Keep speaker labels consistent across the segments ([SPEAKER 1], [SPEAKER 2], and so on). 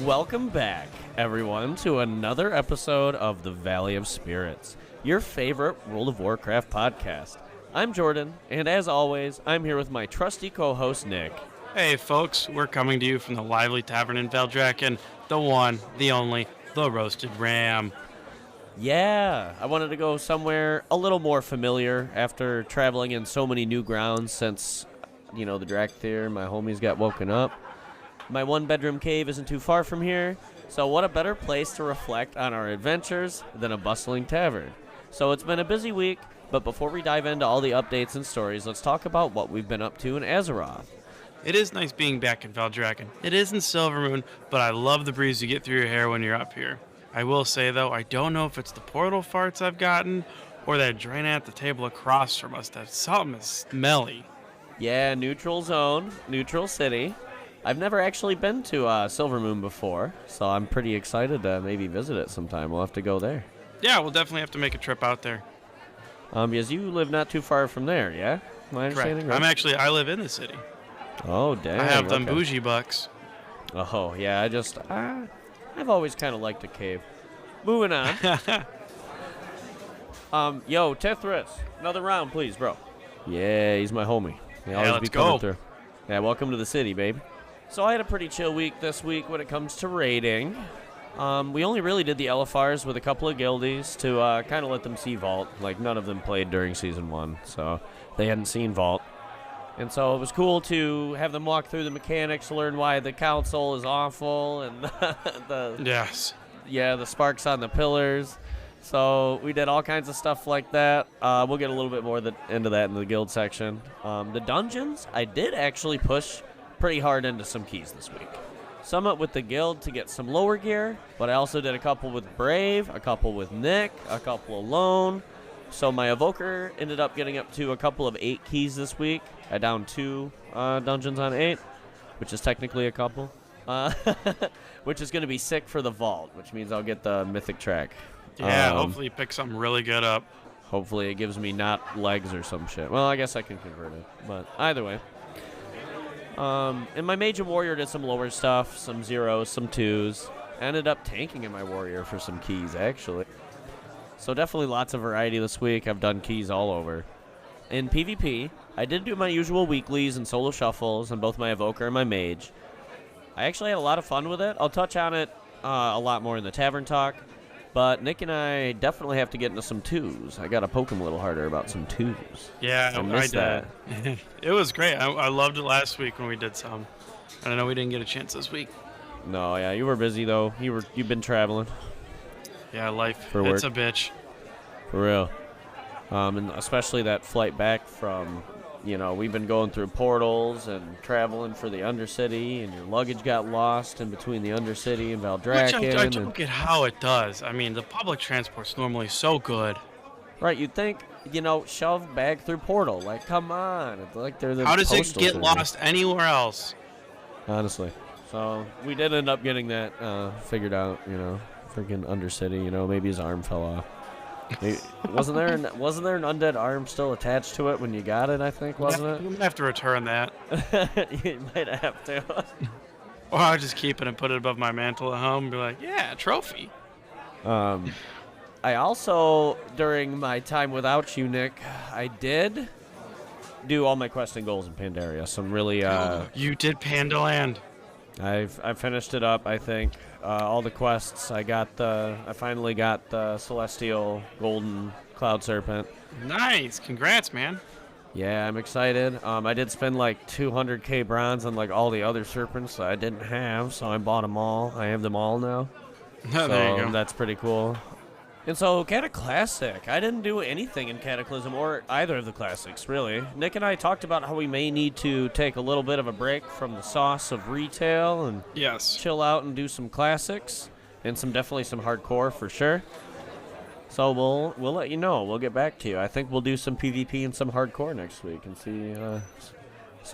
[SPEAKER 1] Welcome back, everyone, to another episode of the Valley of Spirits, your favorite World of Warcraft podcast. I'm Jordan, and as always, I'm here with my trusty co-host, Nick.
[SPEAKER 2] Hey, folks, we're coming to you from the lively Tavern in Val'Drakken, the one, the only, the Roasted Ram.
[SPEAKER 1] Yeah, I wanted to go somewhere a little more familiar after traveling in so many new grounds since, the Drakthir, my homies got woken up. My one-bedroom cave isn't too far from here, so what a better place to reflect on our adventures than a bustling tavern. So it's been a busy week, but before we dive into all the updates and stories, let's talk about what we've been up to in Azeroth.
[SPEAKER 2] It is nice being back in Val'Drakken. It is in Silvermoon, but I love the breeze you get through your hair when you're up here. I will say, though, I don't know if it's the portal farts I've gotten or that drain at the table across from us. That something is smelly.
[SPEAKER 1] Yeah, neutral zone, neutral city. I've never actually been to Silvermoon before, so I'm pretty excited to maybe visit it sometime. We'll have to go there.
[SPEAKER 2] Yeah, we'll definitely have to make a trip out there.
[SPEAKER 1] Because you live not too far from there, yeah? My understanding,
[SPEAKER 2] Correct.
[SPEAKER 1] right?
[SPEAKER 2] I live in the city.
[SPEAKER 1] Oh, dang.
[SPEAKER 2] I have them
[SPEAKER 1] okay.
[SPEAKER 2] bougie bucks.
[SPEAKER 1] Oh, yeah, I've always kind of liked a cave. Moving on. Yo, Tithris, another round, please, bro. Yeah, he's my homie. He always
[SPEAKER 2] let's
[SPEAKER 1] be coming
[SPEAKER 2] go.
[SPEAKER 1] through. Yeah, welcome to the city, babe. So I had a pretty chill week this week when it comes to raiding. We only really did the LFRs with a couple of guildies to kind of let them see Vault. Like, none of them played during Season 1, so they hadn't seen Vault. And so it was cool to have them walk through the mechanics, learn why the council is awful, and the sparks on the pillars. So we did all kinds of stuff like that. We'll get a little bit more into that in the guild section. The dungeons, I did actually push pretty hard into some keys this week. Some up with the guild to get some lower gear, but I also did a couple with Brave, a couple with Nick, a couple alone. So my Evoker ended up getting up to a couple of 8 keys this week. I downed 2 dungeons on 8, which is technically a couple. Which is going to be sick for the Vault, which means I'll get the mythic track.
[SPEAKER 2] Yeah, hopefully you pick something really good up.
[SPEAKER 1] Hopefully it gives me not legs or some shit. Well, I guess I can convert it, but either way. And my mage and warrior did some lower stuff, some 0s, some 2s. I ended up tanking in my warrior for some keys, actually. So definitely lots of variety this week. I've done keys all over. In PvP, I did do my usual weeklies and solo shuffles on both my evoker and my mage. I actually had a lot of fun with it. I'll touch on it a lot more in the Tavern talk. But Nick and I definitely have to get into some 2s. I got to poke him a little harder about some 2s.
[SPEAKER 2] Yeah,
[SPEAKER 1] I missed that.
[SPEAKER 2] It was great. I loved it last week when we did some. And I know we didn't get a chance this week.
[SPEAKER 1] No, yeah, you were busy though. You've been traveling.
[SPEAKER 2] Yeah, life.
[SPEAKER 1] For work.
[SPEAKER 2] It's a bitch.
[SPEAKER 1] For real. And especially that flight back from, we've been going through portals and traveling for the Undercity, and your luggage got lost in between the Undercity and Val'Drakken.
[SPEAKER 2] Which I don't get how it does. I mean, the public transport's normally so good.
[SPEAKER 1] Right, you'd think, shove bag through portal. Like, come on. It's like they're the
[SPEAKER 2] How does it
[SPEAKER 1] postal
[SPEAKER 2] get
[SPEAKER 1] service.
[SPEAKER 2] lost anywhere else?
[SPEAKER 1] Honestly. So, we did end up getting that figured out, freaking Undercity, maybe his arm fell off. Wasn't there an undead arm still attached to it when you got it, I think, wasn't it?
[SPEAKER 2] You might have to return that.
[SPEAKER 1] You might have to.
[SPEAKER 2] Or I'll just keep it and put it above my mantle at home and be like, yeah, trophy.
[SPEAKER 1] I also, during my time without you, Nick, I did do all my questing goals in Pandaria. Some really...
[SPEAKER 2] You did Pandaland.
[SPEAKER 1] I finished it up, I think. All the quests. I finally got the Celestial Golden Cloud Serpent.
[SPEAKER 2] Nice. Congrats, man.
[SPEAKER 1] Yeah, I'm excited. I did spend like 200k bronze on like all the other serpents that I didn't have, so I bought them all. I have them all now.
[SPEAKER 2] Oh, there you go.
[SPEAKER 1] That's pretty cool. And so, Cataclassic. I didn't do anything in Cataclysm or either of the classics, really. Nick and I talked about how we may need to take a little bit of a break from the sauce of retail and chill out and do some classics and definitely some hardcore for sure. So we'll let you know. We'll get back to you. I think we'll do some PvP and some hardcore next week and see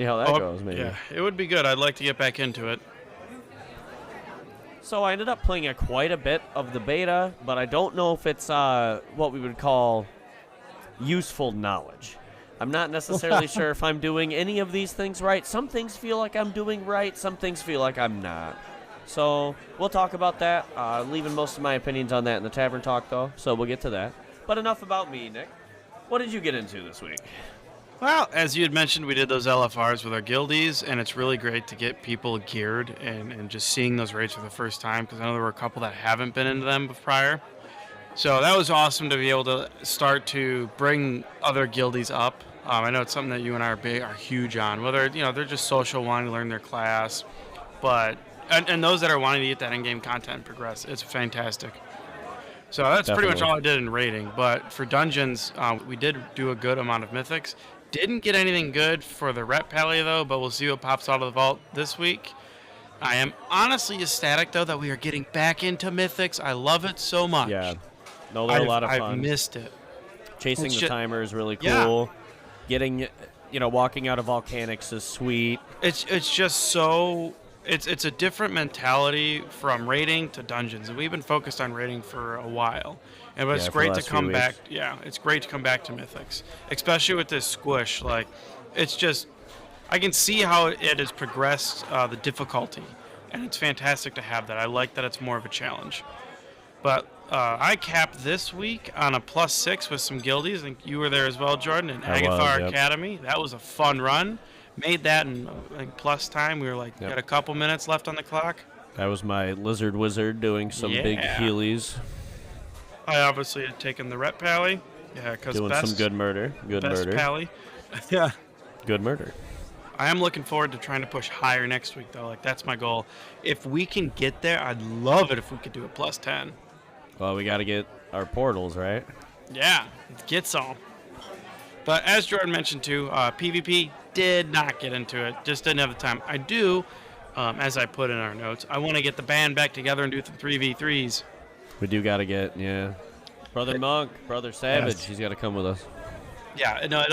[SPEAKER 1] how that goes. Maybe.
[SPEAKER 2] Yeah, it would be good. I'd like to get back into it.
[SPEAKER 1] So I ended up playing quite a bit of the beta, but I don't know if it's what we would call useful knowledge. I'm not necessarily sure if I'm doing any of these things right. Some things feel like I'm doing right. Some things feel like I'm not. So we'll talk about that. Leaving most of my opinions on that in the Tavern Talk, though, so we'll get to that. But enough about me, Nick. What did you get into this week?
[SPEAKER 2] Well, as you had mentioned, we did those LFRs with our guildies, and it's really great to get people geared and just seeing those raids for the first time, because I know there were a couple that haven't been into them prior. So that was awesome to be able to start to bring other guildies up. I know it's something that you and I are huge on, whether they're just social, wanting to learn their class, but and those that are wanting to get that in-game content and progress. It's fantastic. So that's pretty much all I did in raiding. But for dungeons, we did do a good amount of mythics. Didn't get anything good for the rep pally, though, but we'll see what pops out of the vault this week. I am honestly ecstatic, though, that we are getting back into mythics. I love it so much.
[SPEAKER 1] Yeah. No, they're a lot of fun.
[SPEAKER 2] I've missed it.
[SPEAKER 1] Chasing the timer is really cool.
[SPEAKER 2] Yeah.
[SPEAKER 1] Getting, walking out of volcanics is sweet.
[SPEAKER 2] It's just so... It's a different mentality from raiding to dungeons, and we've been focused on raiding for a while. And it's great to come back. Yeah, it's great to come back to mythics, especially with this squish. Like, it's just, I can see how it has progressed the difficulty, and it's fantastic to have that. I like that it's more of a challenge. But I capped this week on a +6 with some guildies. I think you were there as well, Jordan, in Agathar Academy. That was a fun run. Made that in plus time. We were got a couple minutes left on the clock.
[SPEAKER 1] That was my lizard wizard doing some big healies.
[SPEAKER 2] I obviously had taken the rep pally. Yeah, because
[SPEAKER 1] doing some good murder. Good
[SPEAKER 2] best
[SPEAKER 1] murder.
[SPEAKER 2] Pally. Yeah.
[SPEAKER 1] Good murder.
[SPEAKER 2] I am looking forward to trying to push higher next week, though. That's my goal. If we can get there, I'd love it if we could do a +10.
[SPEAKER 1] Well, we got to get our portals, right?
[SPEAKER 2] Yeah, get some. But as Jordan mentioned too, PvP did not get into it. Just didn't have the time. I do, as I put in our notes, I want to get the band back together and do the 3v3s.
[SPEAKER 1] We do got to get, Brother Monk, Brother Savage, he's got to come with us.
[SPEAKER 2] Yeah, no,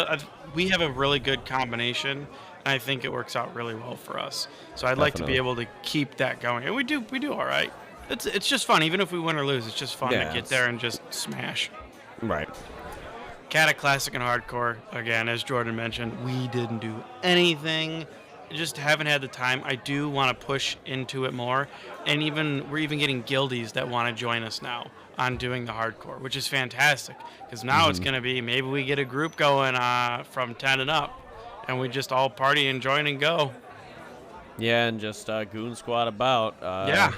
[SPEAKER 2] we have a really good combination, and I think it works out really well for us. So I'd like to be able to keep that going. And we do all right. It's just fun. Even if we win or lose, it's just fun to get there and just smash.
[SPEAKER 1] Right.
[SPEAKER 2] Cata Classic and Hardcore, again, as Jordan mentioned, we didn't do anything. Just haven't had the time. I do want to push into it more. And we're even getting guildies that want to join us now on doing the Hardcore, which is fantastic. Because now it's going to be, maybe we get a group going from 10 and up, and we just all party and join and go.
[SPEAKER 1] Yeah, and just goon squad about.
[SPEAKER 2] Yeah.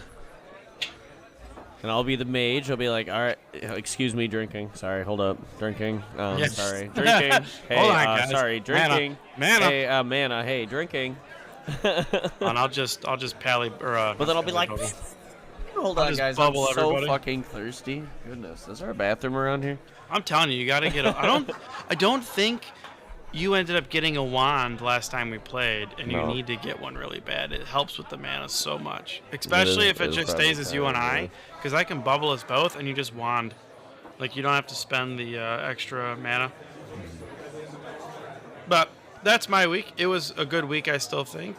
[SPEAKER 1] And I'll be the mage. I'll be like, all right, excuse me, drinking. Sorry, hold up, drinking.
[SPEAKER 2] Yes.
[SPEAKER 1] Sorry, drinking. Hey,
[SPEAKER 2] hold on, guys.
[SPEAKER 1] Sorry, drinking.
[SPEAKER 2] Mana.
[SPEAKER 1] Hey, mana. Hey, drinking.
[SPEAKER 2] And I'll just pally or.
[SPEAKER 1] But then I'll be like, hold on, guys. I'm so
[SPEAKER 2] everybody.
[SPEAKER 1] fucking thirsty. Goodness, is there a bathroom around here?
[SPEAKER 2] I'm telling you, you gotta get. I don't think you ended up getting a wand last time we played, and you need to get one really bad. It helps with the mana so much, especially if it just stays as you and I, because I can bubble us both, and you just wand. Like, you don't have to spend the extra mana. But that's my week. It was a good week, I still think.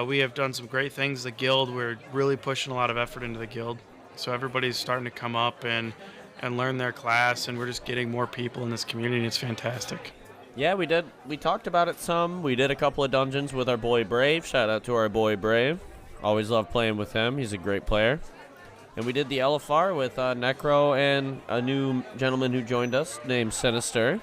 [SPEAKER 2] We have done some great things. The guild, we're really pushing a lot of effort into the guild, so everybody's starting to come up and learn their class, and we're just getting more people in this community, and it's fantastic.
[SPEAKER 1] Yeah, we did. We talked about it some. We did a couple of dungeons with our boy Brave. Shout out to our boy Brave. Always love playing with him. He's a great player. And we did the LFR with Necro and a new gentleman who joined us named Sinister.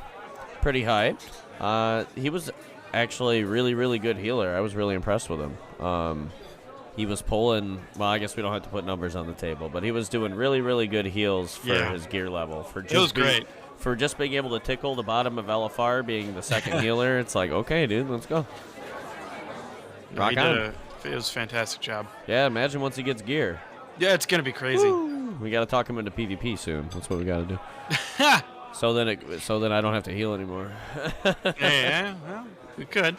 [SPEAKER 1] Pretty hyped. He was actually really, really good healer. I was really impressed with him. He was pulling, well, I guess we don't have to put numbers on the table, but he was doing really, really good heals for his gear level.
[SPEAKER 2] It was great.
[SPEAKER 1] For just being able to tickle the bottom of LFR, being the second healer, it's like, okay, dude, let's go. Rock on.
[SPEAKER 2] It was a fantastic job.
[SPEAKER 1] Yeah, imagine once he gets gear.
[SPEAKER 2] Yeah, it's going to be crazy.
[SPEAKER 1] Woo! We got to talk him into PvP soon. That's what we got to do. So then I don't have to heal anymore.
[SPEAKER 2] Yeah, well, we could.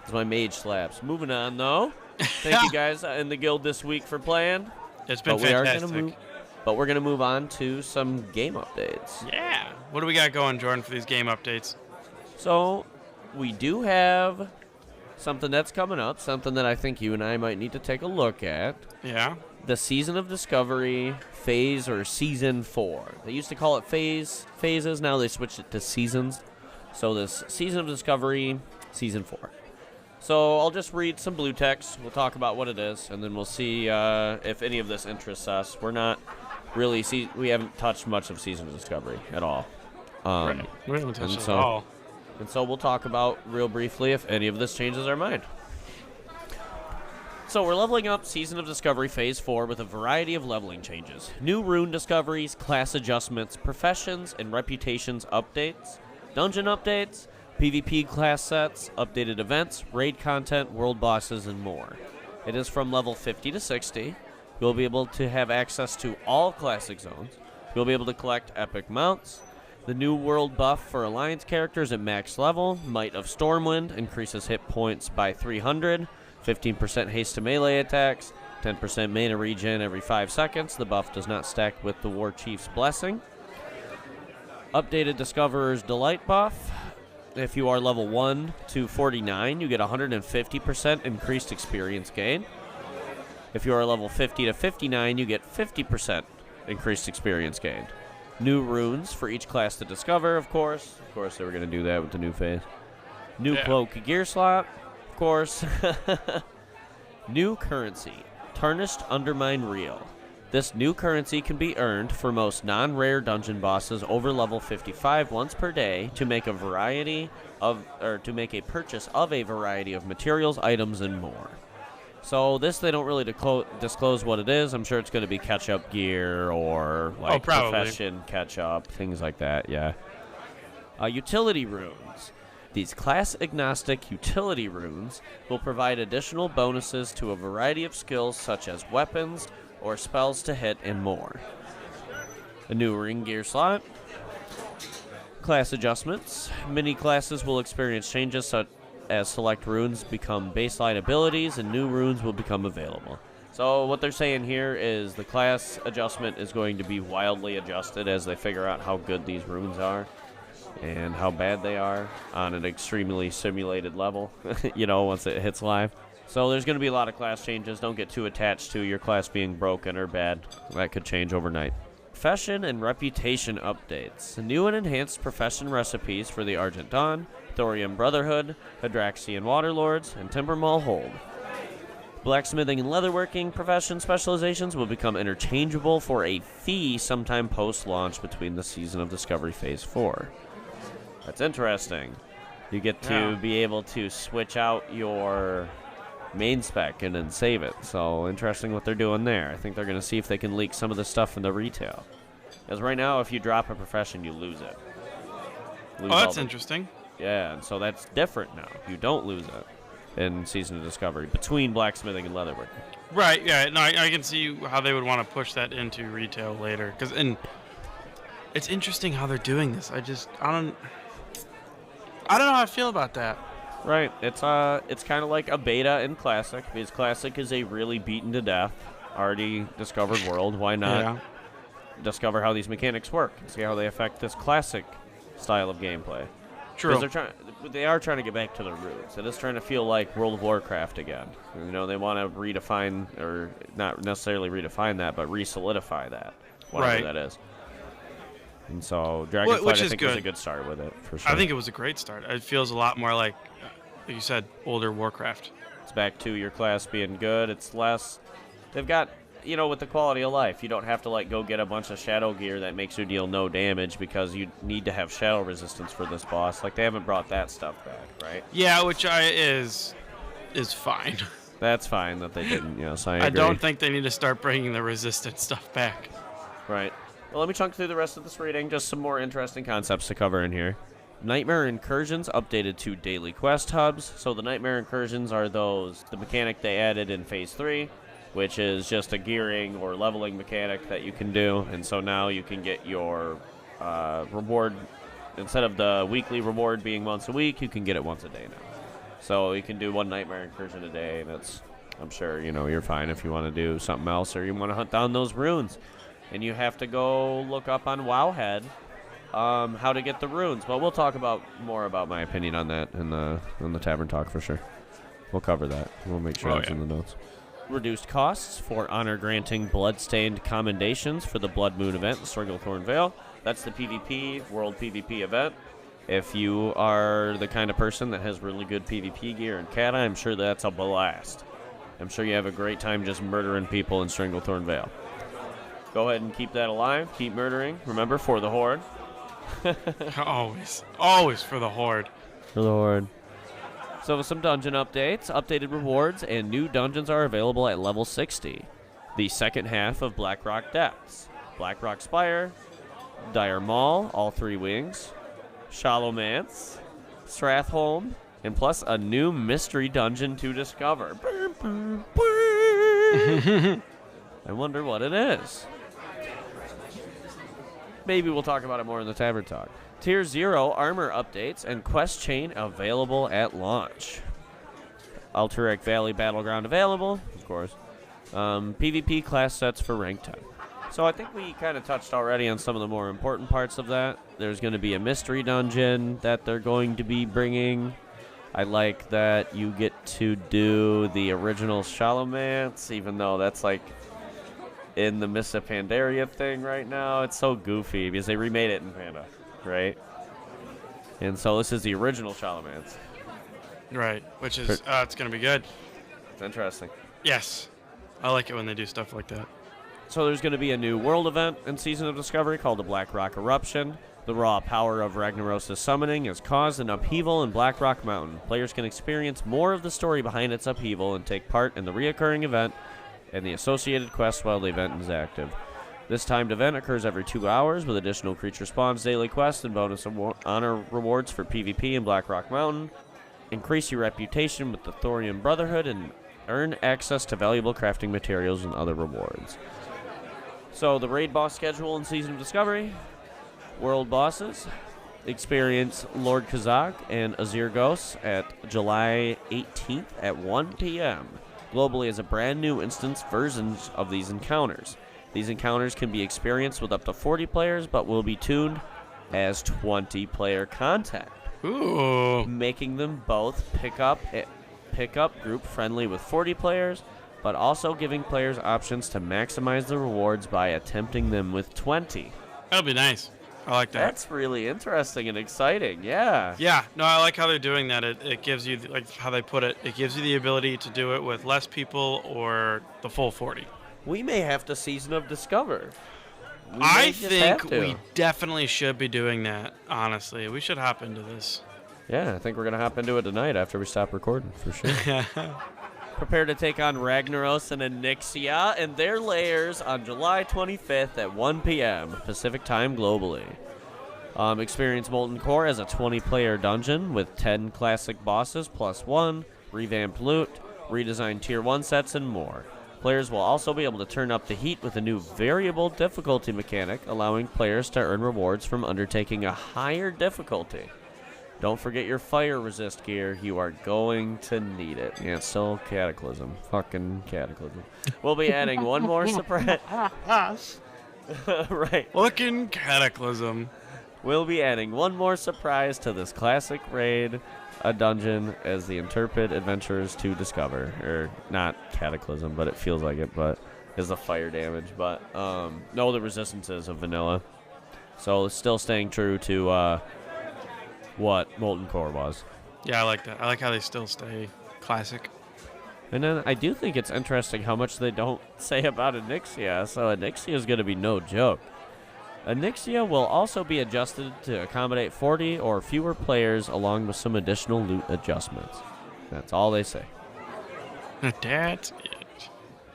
[SPEAKER 1] It's my mage slaps. Moving on, though. Thank you guys in the guild this week for playing.
[SPEAKER 2] It's been fantastic.
[SPEAKER 1] But we're going to move on to some game updates.
[SPEAKER 2] Yeah. What do we got going, Jordan, for these game updates?
[SPEAKER 1] So, we do have something that's coming up, something that I think you and I might need to take a look at.
[SPEAKER 2] Yeah.
[SPEAKER 1] The Season of Discovery Phase, or Season 4. They used to call it phases, now they switched it to seasons. So this Season of Discovery, Season 4. So I'll just read some blue text. We'll talk about what it is, and then we'll see if any of this interests us. We're not really we haven't touched much of Season of Discovery at all.
[SPEAKER 2] Right. We haven't touched it at
[SPEAKER 1] so,
[SPEAKER 2] all.
[SPEAKER 1] And so we'll talk about real briefly if any of this changes our mind. So we're leveling up Season of Discovery Phase 4 with a variety of leveling changes. New rune discoveries, class adjustments, professions and reputations updates, dungeon updates, PvP class sets, updated events, raid content, world bosses, and more. It is from level 50 to 60. You'll be able to have access to all classic zones. You'll be able to collect epic mounts. The new world buff for Alliance characters at max level, Might of Stormwind, increases hit points by 300. 15% haste to melee attacks, 10% mana regen every 5 seconds. The buff does not stack with the War Chief's Blessing. Updated Discoverer's Delight buff. If you are level 1 to 49, you get 150% increased experience gain. If you are level 50 to 59, you get 50% increased experience gain. New runes for each class to discover, of course. Of course, they were going to do that with the new phase. New cloak gear slot. Of course. New currency, Tarnished Undermine Reel. This new currency can be earned for most non-rare dungeon bosses over level 55 once per day to make a purchase of a variety of materials, items, and more. So this, they don't really disclose what it is. I'm sure it's going to be catch-up gear or like profession catch-up, things like that. Yeah. Utility runes. These class-agnostic utility runes will provide additional bonuses to a variety of skills such as weapons or spells to hit and more. A new ring gear slot. Class adjustments. Many classes will experience changes such as select runes become baseline abilities and new runes will become available. So what they're saying here is the class adjustment is going to be wildly adjusted as they figure out how good these runes are and how bad they are on an extremely simulated level, once it hits live. So there's going to be a lot of class changes. Don't get too attached to your class being broken or bad. That could change overnight. Profession and reputation updates. New and enhanced profession recipes for the Argent Dawn, Thorium Brotherhood, Hadraxian Waterlords, and Timbermaw Hold. Blacksmithing and leatherworking profession specializations will become interchangeable for a fee sometime post-launch between the Season of Discovery Phase 4. That's interesting. You get to be able to switch out your main spec and then save it. So interesting what they're doing there. I think they're going to see if they can leak some of the stuff in the retail. Because right now, if you drop a profession, you lose it.
[SPEAKER 2] That's interesting.
[SPEAKER 1] Yeah, and so that's different now. You don't lose it in Season of Discovery between blacksmithing and leatherworking.
[SPEAKER 2] Right, yeah. No, I can see how they would want to push that into retail later. And it's interesting how they're doing this. I don't know how I feel about that.
[SPEAKER 1] Right. It's kind of like a beta in Classic, because Classic is a really beaten to death, already discovered world. Why not discover how these mechanics work and see how they affect this Classic style of gameplay?
[SPEAKER 2] True.
[SPEAKER 1] Because they are trying to get back to their roots. It is trying to feel like World of Warcraft again. They want to redefine, or not necessarily redefine that, but re-solidify that, whatever that is. And so Dragonflight, I think, was a good start with it, for sure.
[SPEAKER 2] I think it was a great start. It feels a lot more like you said, older Warcraft.
[SPEAKER 1] It's back to your class being good. It's less... They've got, with the quality of life, you don't have to, go get a bunch of shadow gear that makes you deal no damage because you need to have shadow resistance for this boss. They haven't brought that stuff back, right?
[SPEAKER 2] Yeah, which is fine.
[SPEAKER 1] That's fine that they didn't, so I agree.
[SPEAKER 2] I don't think they need to start bringing the resistance stuff back.
[SPEAKER 1] Right. Well, let me chunk through the rest of this reading. Just some more interesting concepts to cover in here. Nightmare Incursions updated to daily quest hubs. So the Nightmare Incursions are the mechanic they added in Phase 3, which is just a gearing or leveling mechanic that you can do. And so now you can get your reward, instead of the weekly reward being once a week, you can get it once a day now. So you can do one Nightmare Incursion a day, and I'm sure, you're fine if you want to do something else or you want to hunt down those runes. And you have to go look up on Wowhead how to get the runes. But we'll talk more about my opinion on that in the Tavern Talk for sure. We'll cover that. We'll make sure it's in the notes. Reduced costs for honor-granting blood-stained commendations for the Blood Moon event, the Stranglethorn Vale. That's the PvP, World PvP event. If you are the kind of person that has really good PvP gear and kata, I'm sure that's a blast. I'm sure you have a great time just murdering people in Stranglethorn Vale. Go ahead and keep that alive. Keep murdering. Remember, for the Horde.
[SPEAKER 2] Always for the Horde.
[SPEAKER 1] For the Horde. So some dungeon updates, updated rewards, and new dungeons are available at level 60. The second half of Blackrock Depths. Blackrock Spire, Dire Maul, all 3 wings, Shallowmance, Strathholm, and plus a new mystery dungeon to discover. I wonder what it is. Maybe we'll talk about it more in the Tavern Talk. Tier 0 armor updates and quest chain available at launch. Alterac Valley Battleground available, of course. PvP class sets for rank 10. So I think we kind of touched already on some of the more important parts of that. There's going to be a mystery dungeon that they're going to be bringing. I like that you get to do the original Shallowmance, even though that's like in the Miss Pandaria thing right now. It's so goofy because they remade it in Panda, right? And so this is the original Shallowmance.
[SPEAKER 2] Right, which is, it's going to be good.
[SPEAKER 1] It's interesting.
[SPEAKER 2] Yes. I like it when they do stuff like that.
[SPEAKER 1] So there's going to be a new world event in Season of Discovery called the Blackrock Eruption. The raw power of Ragnaros' summoning has caused an upheaval in Blackrock Mountain. Players can experience more of the story behind its upheaval and take part in the reoccurring event and the associated quests while the event is active. This timed event occurs every 2 hours with additional creature spawns, daily quests, and bonus honor rewards for PvP in Blackrock Mountain. Increase your reputation with the Thorium Brotherhood and earn access to valuable crafting materials and other rewards. So the raid boss schedule in Season of Discovery. World bosses. Experience Lord Kazak and Azir Ghosts at July 18th at 1 p.m. Globally as a brand new instance versions of these encounters. These encounters can be experienced with up to 40 players, but will be tuned as 20-player content.
[SPEAKER 2] Ooh.
[SPEAKER 1] Making them both pick up group friendly with 40 players, but also giving players options to maximize the rewards by attempting them with 20.
[SPEAKER 2] That'll be nice. I like that.
[SPEAKER 1] That's really interesting and exciting, yeah.
[SPEAKER 2] Yeah, no, I like how they're doing that. It gives you, like how they put it, it gives you the ability to do it with less people or the full 40.
[SPEAKER 1] We may have to Season of Discover.
[SPEAKER 2] I think we definitely should be doing that, honestly. We should hop into this.
[SPEAKER 1] Yeah, I think we're going to hop into it tonight after we stop recording, for sure. Prepare to take on Ragnaros and Onyxia and their lairs on July 25th at 1 p.m. Pacific Time globally. Experience Molten Core as a 20-player dungeon with 10 classic bosses plus 1, revamped loot, redesigned Tier 1 sets, and more. Players will also be able to turn up the heat with a new variable difficulty mechanic, allowing players to earn rewards from undertaking a higher difficulty. Don't forget your fire resist gear. You are going to need it. Yeah, it's still Cataclysm. Fucking Cataclysm. We'll be adding one more surprise. Right.
[SPEAKER 2] Fucking Cataclysm.
[SPEAKER 1] We'll be adding one more surprise to this classic raid, a dungeon as the Intrepid Adventurers to discover. Or not Cataclysm, but it feels like it, but is the fire damage. But no, the resistances of vanilla. So it's still staying true to what Molten Core was.
[SPEAKER 2] Yeah, I like that. I like how they still stay classic.
[SPEAKER 1] And then I do think it's interesting how much they don't say about Onyxia. So Onyxia is going to be no joke. Onyxia will also be adjusted to accommodate 40 or fewer players along with some additional loot adjustments. That's all they say.
[SPEAKER 2] That's it.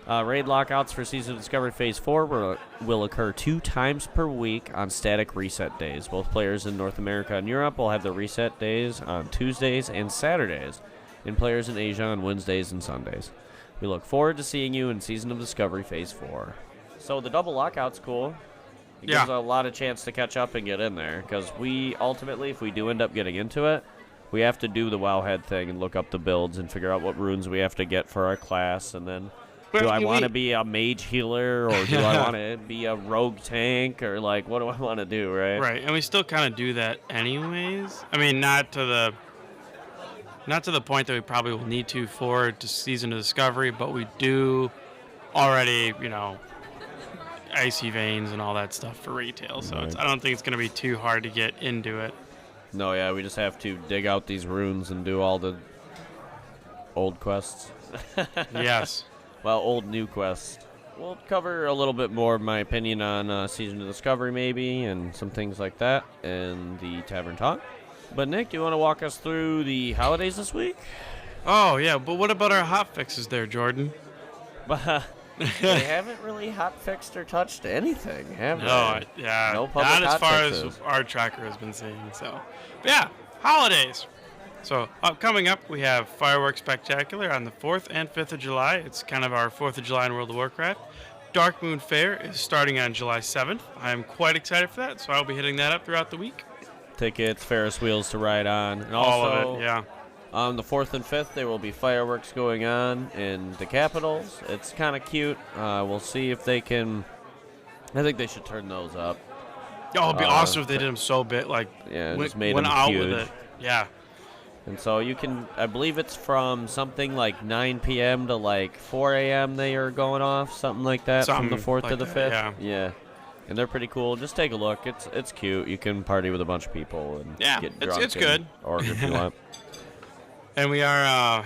[SPEAKER 1] Raid lockouts for Season of Discovery Phase 4 will occur 2 times per week on static reset days. Both players in North America and Europe will have the reset days on Tuesdays and Saturdays, and players in Asia on Wednesdays and Sundays. We look forward to seeing you in Season of Discovery Phase 4. So the double lockout's cool. It gives a lot of chance to catch up and get in there, because we ultimately, if we do end up getting into it, we have to do the Wowhead thing and look up the builds and figure out what runes we have to get for our class, and then do I want to be a mage healer, or do I want to be a rogue tank, or like, what do I want to do, right?
[SPEAKER 2] Right, and we still kind of do that anyways. I mean, not to the point that we probably will need to for Season of Discovery, but we do already, Icy Veins and all that stuff for retail, so I don't think it's going to be too hard to get into it.
[SPEAKER 1] No, yeah, we just have to dig out these runes and do all the old quests.
[SPEAKER 2] Yes.
[SPEAKER 1] Well, old new quests. We'll cover a little bit more of my opinion on Season of Discovery, maybe, and some things like that in the Tavern Talk. But, Nick, do you want to walk us through the holidays this week?
[SPEAKER 2] Oh, yeah, but what about our hot fixes there, Jordan?
[SPEAKER 1] They haven't really hot-fixed or touched anything, have they?
[SPEAKER 2] Yeah,
[SPEAKER 1] No public
[SPEAKER 2] not as far
[SPEAKER 1] fixes.
[SPEAKER 2] as our tracker has been seeing, so. But yeah, holidays. So, coming up, we have Fireworks Spectacular on the 4th and 5th of July. It's kind of our 4th of July in World of Warcraft. Dark Moon Fair is starting on July 7th. I am quite excited for that, so I'll be hitting that up throughout the week.
[SPEAKER 1] Tickets, Ferris wheels to ride on. And
[SPEAKER 2] All
[SPEAKER 1] also,
[SPEAKER 2] of it, yeah.
[SPEAKER 1] on the 4th and 5th, there will be fireworks going on in the capitals. It's kind of cute. We'll see if they can. I think they should turn those up.
[SPEAKER 2] Oh, it'd be awesome if they did them so big, like,
[SPEAKER 1] Yeah,
[SPEAKER 2] went,
[SPEAKER 1] just made
[SPEAKER 2] went
[SPEAKER 1] them
[SPEAKER 2] out
[SPEAKER 1] huge.
[SPEAKER 2] with it. Yeah.
[SPEAKER 1] And so you can, I believe it's from something like 9 p.m. to like 4 a.m. they are going off, something like that, from the 4th to
[SPEAKER 2] like
[SPEAKER 1] the
[SPEAKER 2] that,
[SPEAKER 1] 5th. Yeah. And they're pretty cool. Just take a look. It's cute. You can party with a bunch of people and
[SPEAKER 2] Yeah,
[SPEAKER 1] get
[SPEAKER 2] it's
[SPEAKER 1] drunk.
[SPEAKER 2] good.
[SPEAKER 1] Or if you want.
[SPEAKER 2] And we are,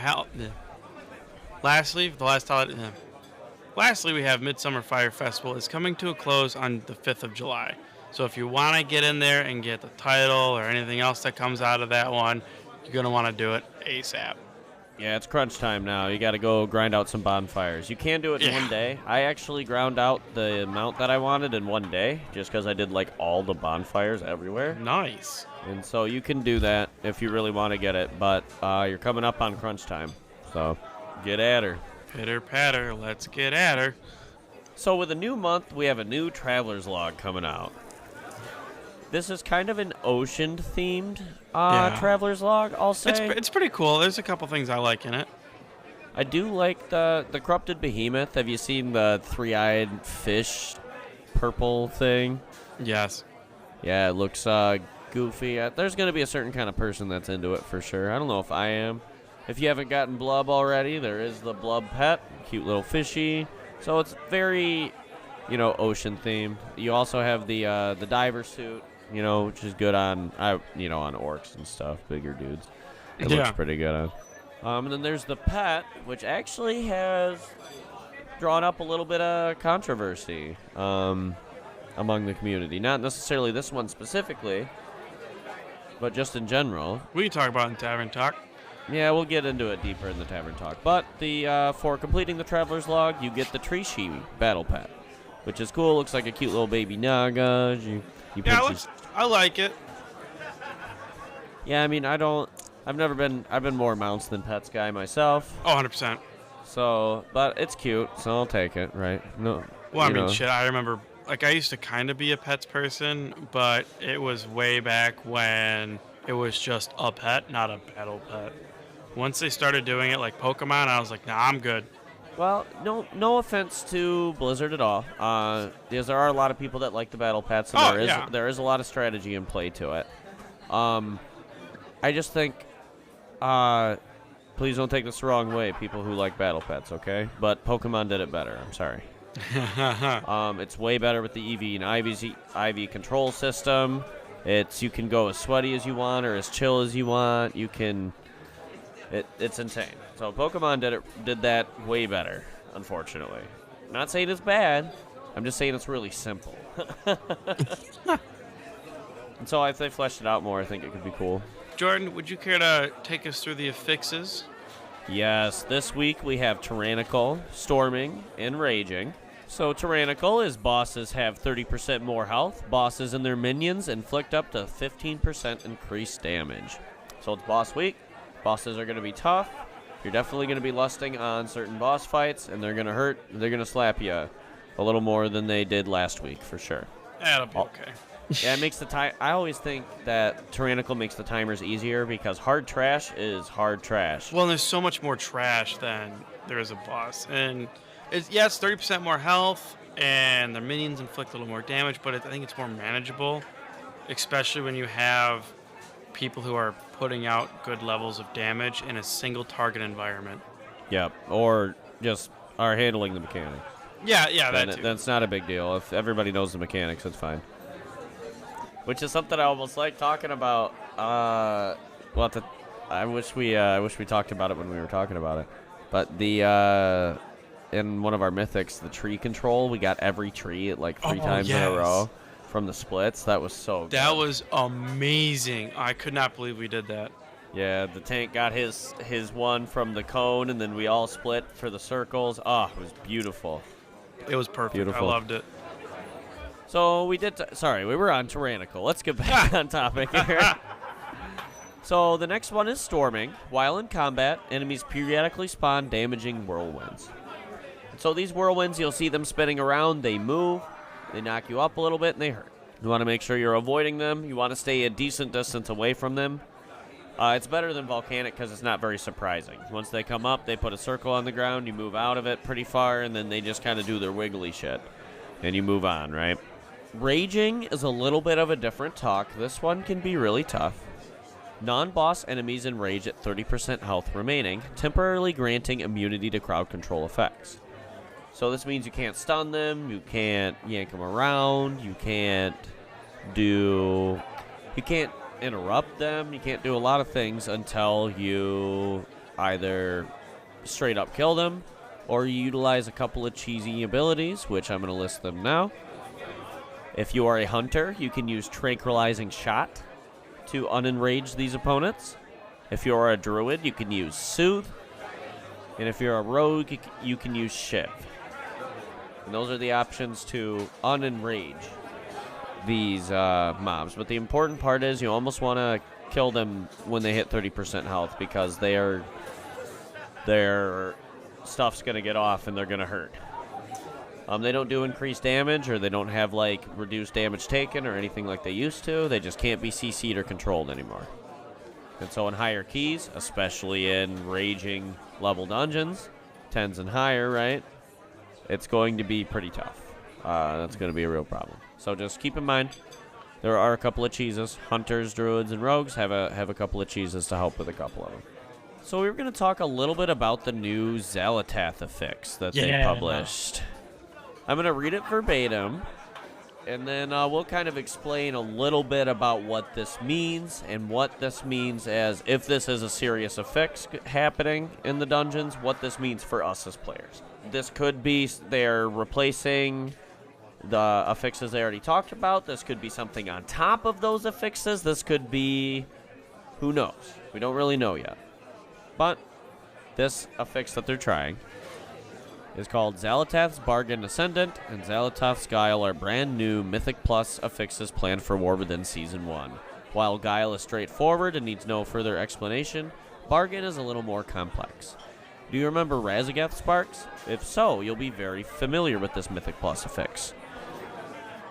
[SPEAKER 2] lastly, lastly, we have Midsummer Fire Festival. It's coming to a close on the 5th of July. So if you want to get in there and get the title or anything else that comes out of that one, you're going to want to do it ASAP.
[SPEAKER 1] Yeah, it's crunch time now. You got to go grind out some bonfires. You can do it in one day. I actually ground out the amount that I wanted in one day just because I did like all the bonfires everywhere.
[SPEAKER 2] Nice.
[SPEAKER 1] And so you can do that if you really want to get it, but you're coming up on crunch time. So get at her.
[SPEAKER 2] Pitter patter, let's get at her.
[SPEAKER 1] So with a new month, we have a new Traveler's Log coming out. This is kind of an ocean-themed Traveler's Log, I'll say.
[SPEAKER 2] It's pretty cool. There's a couple things I like in it.
[SPEAKER 1] I do like the Corrupted Behemoth. Have you seen the three-eyed fish purple thing?
[SPEAKER 2] Yes.
[SPEAKER 1] Yeah, it looks goofy. There's going to be a certain kind of person that's into it for sure. I don't know if I am. If you haven't gotten Blub already, there is the Blub pet. Cute little fishy. So it's very, ocean-themed. You also have the diver suit. Which is good on orcs and stuff, bigger dudes. It looks pretty good on. And then there's the pet, which actually has drawn up a little bit of controversy among the community. Not necessarily this one specifically, but just in general.
[SPEAKER 2] We can talk about it in Tavern Talk.
[SPEAKER 1] Yeah, we'll get into it deeper in the Tavern Talk. But for completing the Traveler's Log, you get the Tree Battle Pet, which is cool. Looks like a cute little baby Naga.
[SPEAKER 2] I like it.
[SPEAKER 1] Yeah, I mean, I've been more mounts than pets guy myself.
[SPEAKER 2] Oh, 100%.
[SPEAKER 1] So, but it's cute, so I'll take it, right? No.
[SPEAKER 2] Well, I mean, shit, I remember, I used to kind of be a pets person, but it was way back when it was just a pet, not a battle pet. Once they started doing it like Pokemon, I was like, nah, I'm good.
[SPEAKER 1] Well, no offense to Blizzard at all. Because there are a lot of people that like the battle pets, and there is a lot of strategy in play to it. I just think, please don't take this the wrong way, people who like battle pets, okay? But Pokemon did it better. I'm sorry. It's way better with the EV and IV control system. You can go as sweaty as you want or as chill as you want. It's insane. So Pokemon did that way better, unfortunately. Not saying it's bad. I'm just saying it's really simple. And so if they fleshed it out more, I think it could be cool.
[SPEAKER 2] Jordan, would you care to take us through the affixes?
[SPEAKER 1] Yes, this week we have Tyrannical, Storming, and Raging. So Tyrannical is bosses have 30% more health. Bosses and their minions inflict up to 15% increased damage. So it's boss week. Bosses are going to be tough. You're definitely going to be lusting on certain boss fights, and they're going to hurt. They're going to slap you a little more than they did last week, for sure.
[SPEAKER 2] That'll be okay.
[SPEAKER 1] Yeah, it makes the time. I always think that Tyrannical makes the timers easier because hard trash is hard trash.
[SPEAKER 2] Well, there's so much more trash than there is a boss, and it's 30% more health, and the minions inflict a little more damage, but I think it's more manageable, especially when you have people who are putting out good levels of damage in a single target environment.
[SPEAKER 1] Yep, or just are handling the mechanics.
[SPEAKER 2] Yeah, that too.
[SPEAKER 1] That's not a big deal. If everybody knows the mechanics, it's fine. Which is something I almost like talking about Well, I wish we talked about it when we were talking about it. But the in one of our mythics, the tree control, we got every tree at like 3 times in a row from the splits. That was so good.
[SPEAKER 2] That was amazing. I could not believe we did that.
[SPEAKER 1] Yeah, the tank got his one from the cone, and then we all split for the circles. Oh, it was beautiful.
[SPEAKER 2] It was perfect.
[SPEAKER 1] Beautiful.
[SPEAKER 2] I loved it.
[SPEAKER 1] So we did. Sorry, we were on tyrannical. Let's get back on topic here. So the next one is storming. While in combat, enemies periodically spawn damaging whirlwinds. So these whirlwinds, you'll see them spinning around. They move, they knock you up a little bit, and they hurt. You want to make sure you're avoiding them. You want to stay a decent distance away from them. It's better than volcanic because it's not very surprising. Once they come up, they put a circle on the ground. You move out of it pretty far, and then they just kind of do their wiggly shit. And you move on, right? Raging is a little bit of a different talk. This one can be really tough. Non-boss enemies enrage at 30% health remaining, temporarily granting immunity to crowd control effects. So this means you can't stun them, you can't yank them around, you can't interrupt them, you can't do a lot of things until you either straight up kill them or you utilize a couple of cheesy abilities, which I'm going to list them now. If you are a hunter, you can use Tranquilizing Shot to unenrage these opponents. If you're a druid, you can use Soothe. And if you're a rogue, you can use Shiv. And those are the options to unenrage these mobs. But the important part is you almost want to kill them when they hit 30% health because their stuff's going to get off and they're going to hurt. They don't do increased damage, or they don't have like reduced damage taken or anything like they used to. They just can't be CC'd or controlled anymore. And so in higher keys, especially in raging level dungeons, 10s and higher, right, it's going to be pretty tough. That's going to be a real problem. So just keep in mind, there are a couple of cheeses. Hunters, druids, and rogues have a couple of cheeses to help with a couple of them. So we were going to talk a little bit about the new Xal'atath affix that they published. I'm going to read it verbatim, and then we'll kind of explain a little bit about what this means and what this means as if this is a serious affix happening in the dungeons, what this means for us as players. This could be they're replacing the affixes they already talked about. This could be something on top of those affixes. This could be, who knows? We don't really know yet. But this affix that they're trying is called Xal'atath's Bargain Ascendant, and Xal'atath's Guile are brand new Mythic Plus affixes planned for War Within Season 1. While Guile is straightforward and needs no further explanation, Bargain is a little more complex. Do you remember Razagath Sparks? If so, you'll be very familiar with this Mythic Plus affix.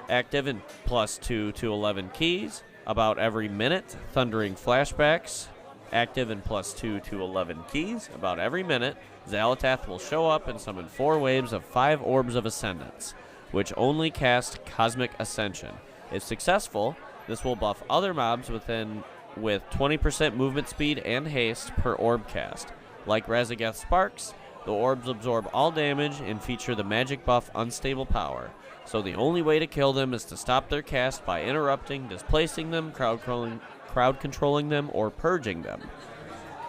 [SPEAKER 1] Active in +2 to 11 keys, about every minute, Thundering Flashbacks. Active in +2 to 11 keys, about every minute, Xal'atath will show up and summon 4 waves of 5 Orbs of Ascendance, which only cast Cosmic Ascension. If successful, this will buff other mobs with 20% movement speed and haste per orb cast. Like Razagath Sparks, the orbs absorb all damage and feature the magic buff Unstable Power, so the only way to kill them is to stop their cast by interrupting, displacing them, crowd controlling them, or purging them.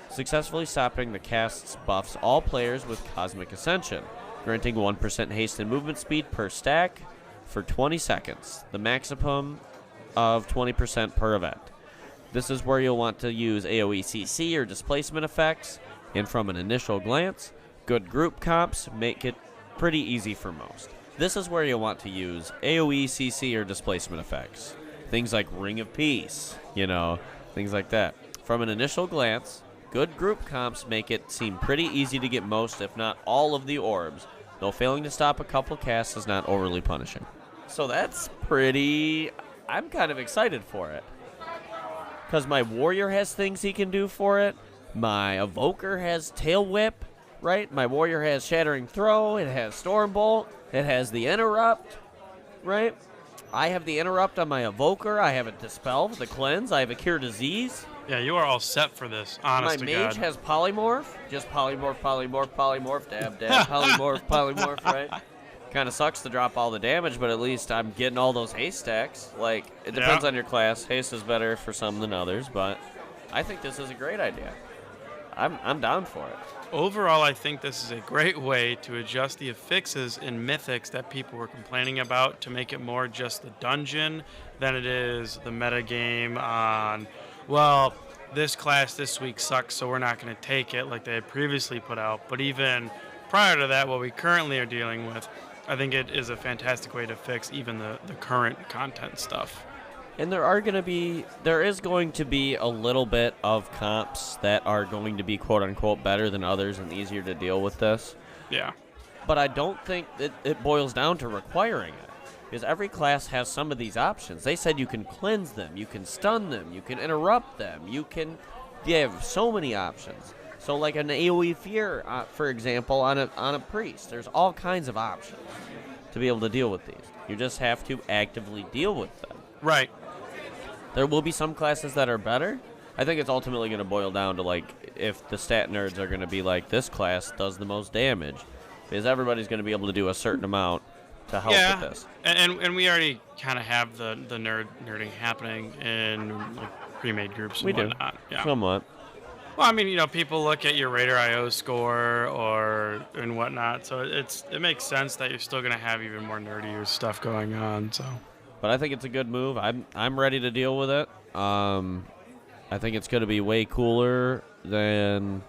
[SPEAKER 1] Successfully stopping the casts buffs all players with Cosmic Ascension, granting 1% haste and movement speed per stack for 20 seconds, the maximum of 20% per event. This is where you'll want to use AoE CC or displacement effects, and from an initial glance, good group comps make it pretty easy for most. This is where you'll want to use AoE CC or displacement effects. Things like Ring of Peace, things like that. From an initial glance, good group comps make it seem pretty easy to get most, if not all, of the orbs, though failing to stop a couple casts is not overly punishing. So that's pretty... I'm kind of excited for it. Because my warrior has things he can do for it. My evoker has Tail Whip, right? My warrior has Shattering Throw. It has Stormbolt. It has the Interrupt, right? I have the Interrupt on my evoker. I have a Dispel, the Cleanse. I have a Cure Disease.
[SPEAKER 2] Yeah, you are all set for this, honest to God.
[SPEAKER 1] My mage has Polymorph. Just polymorph, polymorph, polymorph, dab, dab, polymorph, polymorph, right? Kind of sucks to drop all the damage, but at least I'm getting all those haste stacks. Like, it depends on your class. Haste is better for some than others, but I think this is a great idea. I'm down for it.
[SPEAKER 2] Overall, I think this is a great way to adjust the affixes in mythics that people were complaining about to make it more just the dungeon than it is the meta game on, well, this class this week sucks, so we're not going to take it like they had previously put out. But even prior to that, what we currently are dealing with, I think it is a fantastic way to fix even the current content stuff.
[SPEAKER 1] And there is going to be a little bit of comps that are going to be quote-unquote better than others and easier to deal with this.
[SPEAKER 2] Yeah.
[SPEAKER 1] But I don't think that it boils down to requiring it. Because every class has some of these options. They said you can cleanse them, you can stun them, you can interrupt them, they have so many options. So like an AoE fear, for example, on a priest, there's all kinds of options to be able to deal with these. You just have to actively deal with them.
[SPEAKER 2] Right.
[SPEAKER 1] There will be some classes that are better. I think it's ultimately going to boil down to, like, if the stat nerds are going to be like, this class does the most damage. Because everybody's going to be able to do a certain amount to help with this.
[SPEAKER 2] And we already kind of have the nerding happening in like pre-made groups and whatnot. Yeah.
[SPEAKER 1] Somewhat.
[SPEAKER 2] Well, I mean, people look at your Raider IO score and whatnot, so it makes sense that you're still going to have even more nerdier stuff going on, so...
[SPEAKER 1] But I think it's a good move. I'm ready to deal with it. I think it's going to be way cooler than...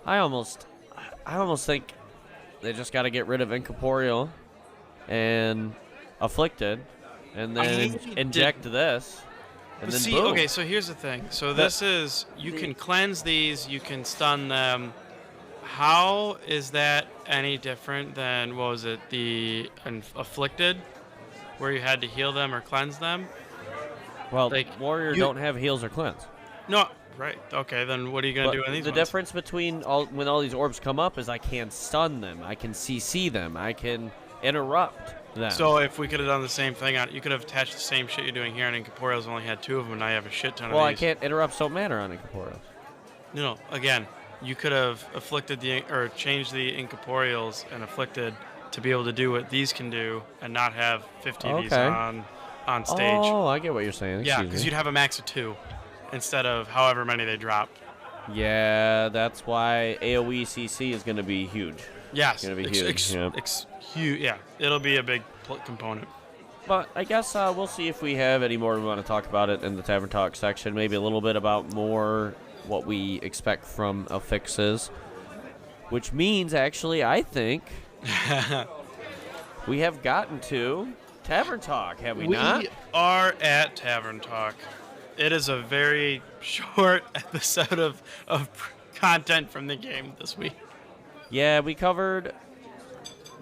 [SPEAKER 1] I almost think they just got to get rid of Incorporeal and Afflicted, and then inject this, and then boom.
[SPEAKER 2] Okay, so here's the thing. So this is... You can cleanse these, you can stun them. How is that any different than, what was it, the Afflicted? Where you had to heal them or cleanse them?
[SPEAKER 1] Well, Warrior don't have heals or cleanse.
[SPEAKER 2] No, right. Okay, then what are you going to do in these
[SPEAKER 1] The
[SPEAKER 2] ones?
[SPEAKER 1] difference between when all these orbs come up is I can stun them, I can CC them, I can interrupt them.
[SPEAKER 2] So if we could have done the same thing, you could have attached the same shit you're doing here on Incorporeals, only had 2 of them, and now you have a shit ton of these.
[SPEAKER 1] Well, I can't interrupt don't matter on Incorporeals.
[SPEAKER 2] No, again, you could have changed the Incorporeals and Afflicted to be able to do what these can do and not have 50 of these on stage.
[SPEAKER 1] Oh, I get what you're saying.
[SPEAKER 2] Yeah, because you'd have a max of 2 instead of however many they drop.
[SPEAKER 1] Yeah, that's why AoE CC is going to be huge.
[SPEAKER 2] Yes.
[SPEAKER 1] It's going to be huge.
[SPEAKER 2] Huge. Yeah, it'll be a big component.
[SPEAKER 1] But I guess we'll see if we have any more we want to talk about it in the Tavern Talk section. Maybe a little bit about more what we expect from affixes. Which means, actually, I think... we have gotten to Tavern Talk, have we not?
[SPEAKER 2] We are at Tavern Talk. It is a very short episode of content from the game this week.
[SPEAKER 1] Yeah, we covered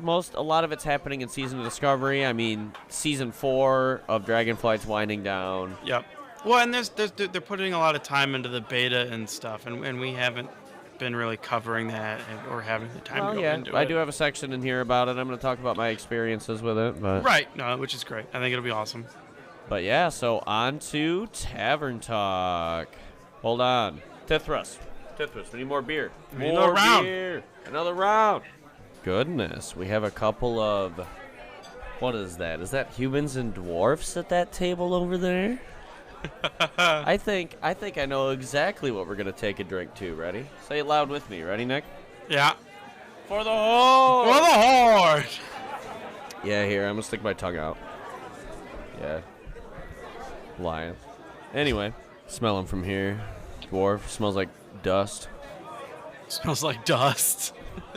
[SPEAKER 1] a lot of it's happening in Season of Discovery. I mean, Season 4 of Dragonflight's winding down.
[SPEAKER 2] Yep. Well, and they're putting a lot of time into the beta and stuff, and we haven't been really covering that or having the time to go into it.
[SPEAKER 1] I do have a section in here about it. I'm going to talk about my experiences with it. But
[SPEAKER 2] right, no, which is great. I think it'll be awesome.
[SPEAKER 1] But yeah, so on to Tavern Talk. Hold on. Tithras, we need more beer.
[SPEAKER 2] More
[SPEAKER 1] beer. Another round. Goodness, we have a couple of... What is that? Is that humans and dwarfs at that table over there? I think I know exactly what we're going to take a drink to. Ready? Say it loud with me. Ready, Nick?
[SPEAKER 2] Yeah.
[SPEAKER 1] For the Horde!
[SPEAKER 2] For the Horde!
[SPEAKER 1] Yeah, here. I'm going to stick my tongue out. Yeah. Lion. Anyway, smell them from here. Dwarf. Smells like dust.
[SPEAKER 2] Smells like dust.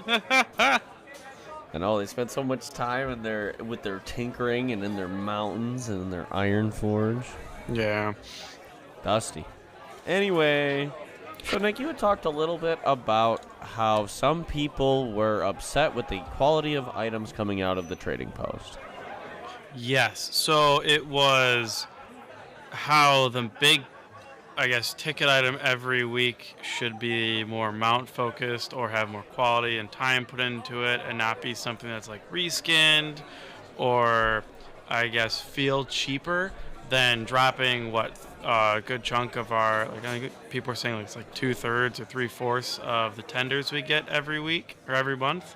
[SPEAKER 1] And they spend so much time with their tinkering and in their mountains and in their iron forge.
[SPEAKER 2] Yeah.
[SPEAKER 1] Dusty. Anyway, so Nick, you had talked a little bit about how some people were upset with the quality of items coming out of the trading post.
[SPEAKER 2] Yes. So it was how the big, I guess, ticket item every week should be more mount focused or have more quality and time put into it and not be something that's like reskinned or, I guess, feel cheaper than dropping a good chunk of our, like, I think people are saying it's like 2/3 or 3/4 of the tenders we get every week or every month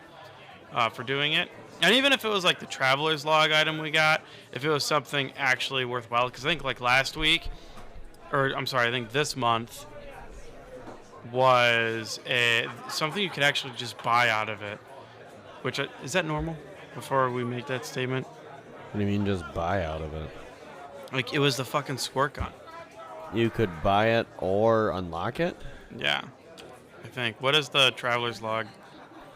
[SPEAKER 2] for doing it. And even if it was like the traveler's log item we got, if it was something actually worthwhile, because I think like last week, or I'm sorry, I think this month was something you could actually just buy out of it. Which is that normal? Before we make that statement,
[SPEAKER 1] What do you mean just buy out of it?
[SPEAKER 2] like it was the fucking squirt gun.
[SPEAKER 1] You could buy it or unlock it?
[SPEAKER 2] Yeah, I think. What is the traveler's log?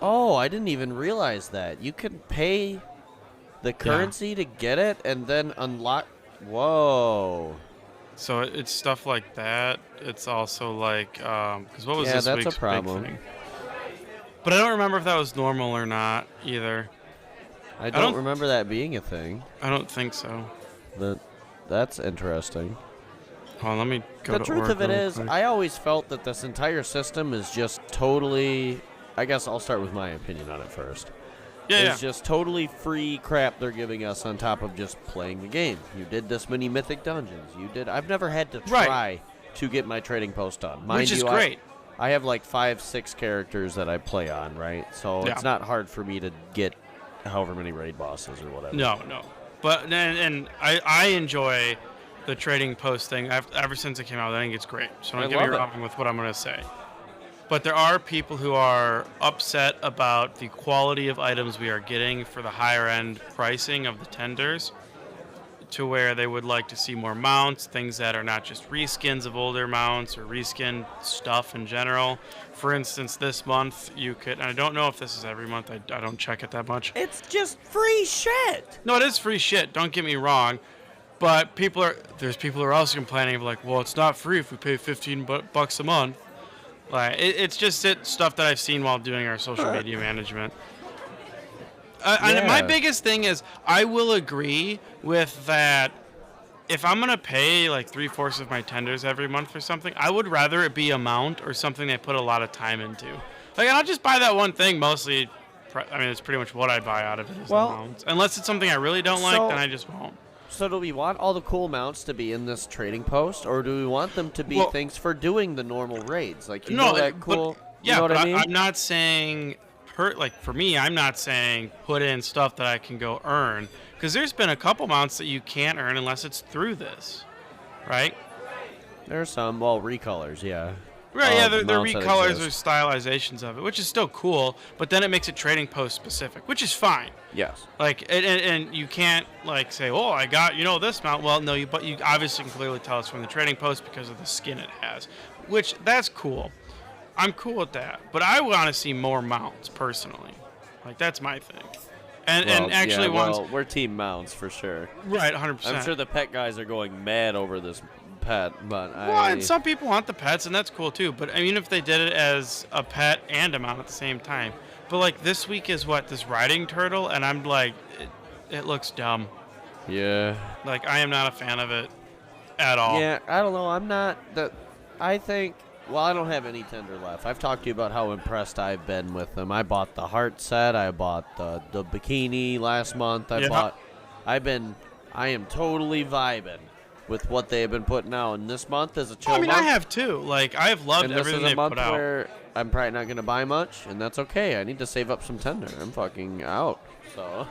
[SPEAKER 1] Oh, I didn't even realize that. You could pay the currency to get it and then unlock. Whoa.
[SPEAKER 2] So it's stuff like that. It's also like, because what was
[SPEAKER 1] Yeah,
[SPEAKER 2] this
[SPEAKER 1] that's
[SPEAKER 2] week's
[SPEAKER 1] a problem.
[SPEAKER 2] big thing? But I don't remember if that was normal or not either.
[SPEAKER 1] I don't remember that being a thing.
[SPEAKER 2] I don't think so.
[SPEAKER 1] That's interesting.
[SPEAKER 2] Hold on, let me go
[SPEAKER 1] The
[SPEAKER 2] to
[SPEAKER 1] truth of it
[SPEAKER 2] Oracle
[SPEAKER 1] is,
[SPEAKER 2] quick.
[SPEAKER 1] I always felt that this entire system is just totally. I guess I'll start with my opinion on it first.
[SPEAKER 2] Yeah.
[SPEAKER 1] It's just totally free crap they're giving us on top of just playing the game. You did this many mythic dungeons. You did. I've never had to try to get my trading post done. Mind
[SPEAKER 2] Which is
[SPEAKER 1] you,
[SPEAKER 2] great.
[SPEAKER 1] I have like 5-6 characters that I play on, right? So it's not hard for me to get however many raid bosses or whatever.
[SPEAKER 2] No. But and I enjoy the trading post thing ever since it came out. I think it's great. So don't get me wrong with what I'm going to say. But there are people who are upset about the quality of items we are getting for the higher end pricing of the tenders, to where they would like to see more mounts, things that are not just reskins of older mounts or reskin stuff in general. For instance, this month you could, and I don't know if this is every month, I don't check it that much.
[SPEAKER 1] It's just free shit.
[SPEAKER 2] No, it is free shit, don't get me wrong. But there's people who are also complaining of like, well, it's not free if we pay $15 a month. Like, it's just stuff that I've seen while doing our social media management. And my biggest thing is, I will agree with that. If I'm gonna pay like 3/4 of my tenders every month for something, I would rather it be a mount or something they put a lot of time into. Like, I'll just buy that one thing mostly. I mean, it's pretty much what I buy out of it is the mounts. Unless it's something I really don't like, then I just won't.
[SPEAKER 1] So do we want all the cool mounts to be in this trading post, or do we want them to be things for doing the normal raids? Like, you know that cool...
[SPEAKER 2] Yeah,
[SPEAKER 1] you know what I mean?
[SPEAKER 2] I'm not saying... for me, I'm not saying put in stuff that I can go earn. Because there's been a couple mounts that you can't earn unless it's through this. Right?
[SPEAKER 1] There's some, recolors, yeah.
[SPEAKER 2] Right, yeah, they're
[SPEAKER 1] mounts that
[SPEAKER 2] recolors or
[SPEAKER 1] exist.
[SPEAKER 2] stylizations of it, which is still cool, but then it makes it trading post specific, which is fine.
[SPEAKER 1] Yes.
[SPEAKER 2] Like, and you can't, like, say, oh, I got, this mount. Well, no, but you obviously can clearly tell it's from the trading post because of the skin it has, which, that's cool. I'm cool with that. But I want to see more mounts, personally. Like, that's my thing. And actually,
[SPEAKER 1] we're team mounts for sure.
[SPEAKER 2] Right, 100%.
[SPEAKER 1] I'm sure the pet guys are going mad over this pet, but
[SPEAKER 2] and some people want the pets, and that's cool too. But I mean, if they did it as a pet and a mount at the same time. But like this week is this riding turtle, and I'm like, it looks dumb.
[SPEAKER 1] Yeah.
[SPEAKER 2] Like, I am not a fan of it at all.
[SPEAKER 1] Yeah, I don't know. I'm not. I think. Well, I don't have any tender left. I've talked to you about how impressed I've been with them. I bought the heart set. I bought the bikini last month. I am totally vibing with what they have been putting out. And this month is a chill month.
[SPEAKER 2] I have too. Like, I have loved everything they've put out.
[SPEAKER 1] Where I'm probably not going to buy much, and that's okay. I need to save up some tender. I'm fucking out. So.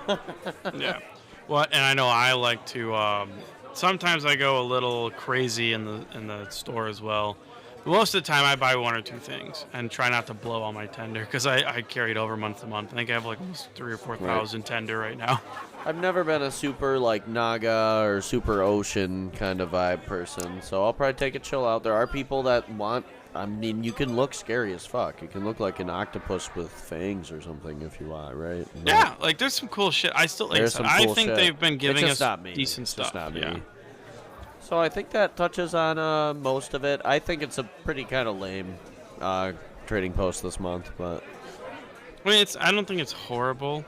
[SPEAKER 2] Yeah. Well, and I know I like to. Sometimes I go a little crazy in the store as well. Most of the time, I buy one or two things and try not to blow all my tender because I carry it over month to month. I think I have like almost 3,000 or 4,000 tender right now.
[SPEAKER 1] I've never been a super like Naga or super ocean kind of vibe person, so I'll probably take a chill out. There are people that want. I mean, you can look scary as fuck. You can look like an octopus with fangs or something if you want, right? But
[SPEAKER 2] yeah, like there's some cool shit. I still like. I think they've been giving us decent stuff.
[SPEAKER 1] Just not me.
[SPEAKER 2] Yeah.
[SPEAKER 1] So I think that touches on most of it. I think it's a pretty kind of lame trading post this month, but
[SPEAKER 2] I mean, I don't think it's horrible.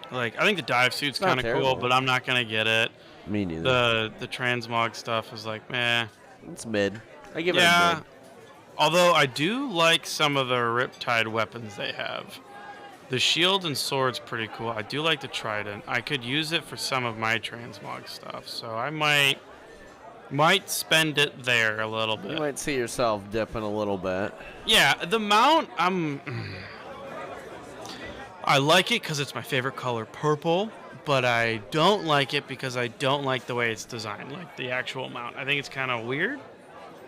[SPEAKER 2] Like, I think the dive suit's kind of cool, but I'm not gonna get it.
[SPEAKER 1] Me neither.
[SPEAKER 2] The transmog stuff is like, meh.
[SPEAKER 1] It's mid. I give it a mid.
[SPEAKER 2] Although I do like some of the Riptide weapons they have. The shield and sword's pretty cool. I do like the trident. I could use it for some of my transmog stuff, so I might spend it there a little bit.
[SPEAKER 1] You might see yourself dipping a little bit.
[SPEAKER 2] Yeah, the mount, I like it because it's my favorite color, purple, but I don't like it because I don't like the way it's designed, like the actual mount. I think it's kind of weird.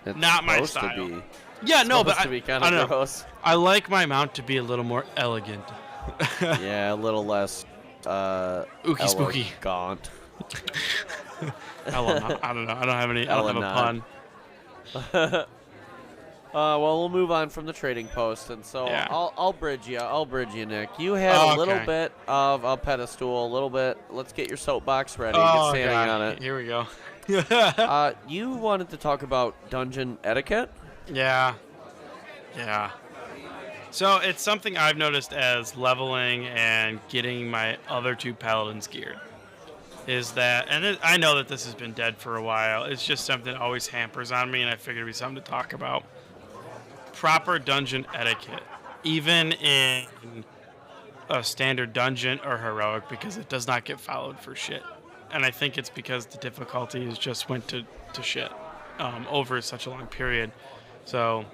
[SPEAKER 1] It's
[SPEAKER 2] Not my
[SPEAKER 1] supposed
[SPEAKER 2] style.
[SPEAKER 1] to be.
[SPEAKER 2] Yeah, no, but
[SPEAKER 1] Supposed to be kind
[SPEAKER 2] I don't
[SPEAKER 1] of
[SPEAKER 2] know.
[SPEAKER 1] gross.
[SPEAKER 2] I like my mount to be a little more elegant.
[SPEAKER 1] Yeah, a little less
[SPEAKER 2] Ookie spooky.
[SPEAKER 1] Gaunt.
[SPEAKER 2] I don't know. I don't have a pun.
[SPEAKER 1] Well, we'll move on from the trading post, and so
[SPEAKER 2] Yeah.
[SPEAKER 1] I'll bridge you, Nick. You had a little
[SPEAKER 2] Okay.
[SPEAKER 1] bit of a pedestal, a little bit. Let's get your soapbox ready.
[SPEAKER 2] Oh,
[SPEAKER 1] Get standing
[SPEAKER 2] God.
[SPEAKER 1] on it.
[SPEAKER 2] Here we go.
[SPEAKER 1] You wanted to talk about dungeon etiquette?
[SPEAKER 2] Yeah. So it's something I've noticed as leveling and getting my other 2 paladins geared. Is that, and I know that this has been dead for a while. It's just something that always hampers on me, and I figured it'd be something to talk about. Proper dungeon etiquette, even in a standard dungeon or heroic, because it does not get followed for shit. And I think it's because the difficulty has just went to shit over such a long period. So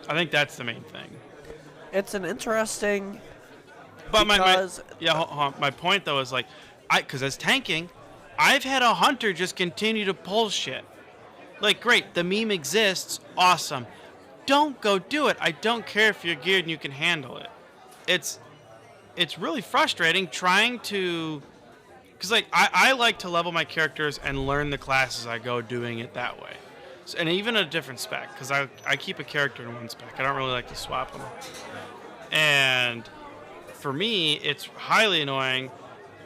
[SPEAKER 2] I think that's the main thing.
[SPEAKER 1] It's an interesting.
[SPEAKER 2] But
[SPEAKER 1] because
[SPEAKER 2] my point though is like, because as tanking, I've had a hunter just continue to pull shit. Like, great, the meme exists, awesome. Don't go do it. I don't care if you're geared and you can handle it. It's really frustrating trying to, because like I like to level my characters and learn the classes I go doing it that way. So, and even a different spec, because I keep a character in one spec. I don't really like to swap them. And for me, it's highly annoying.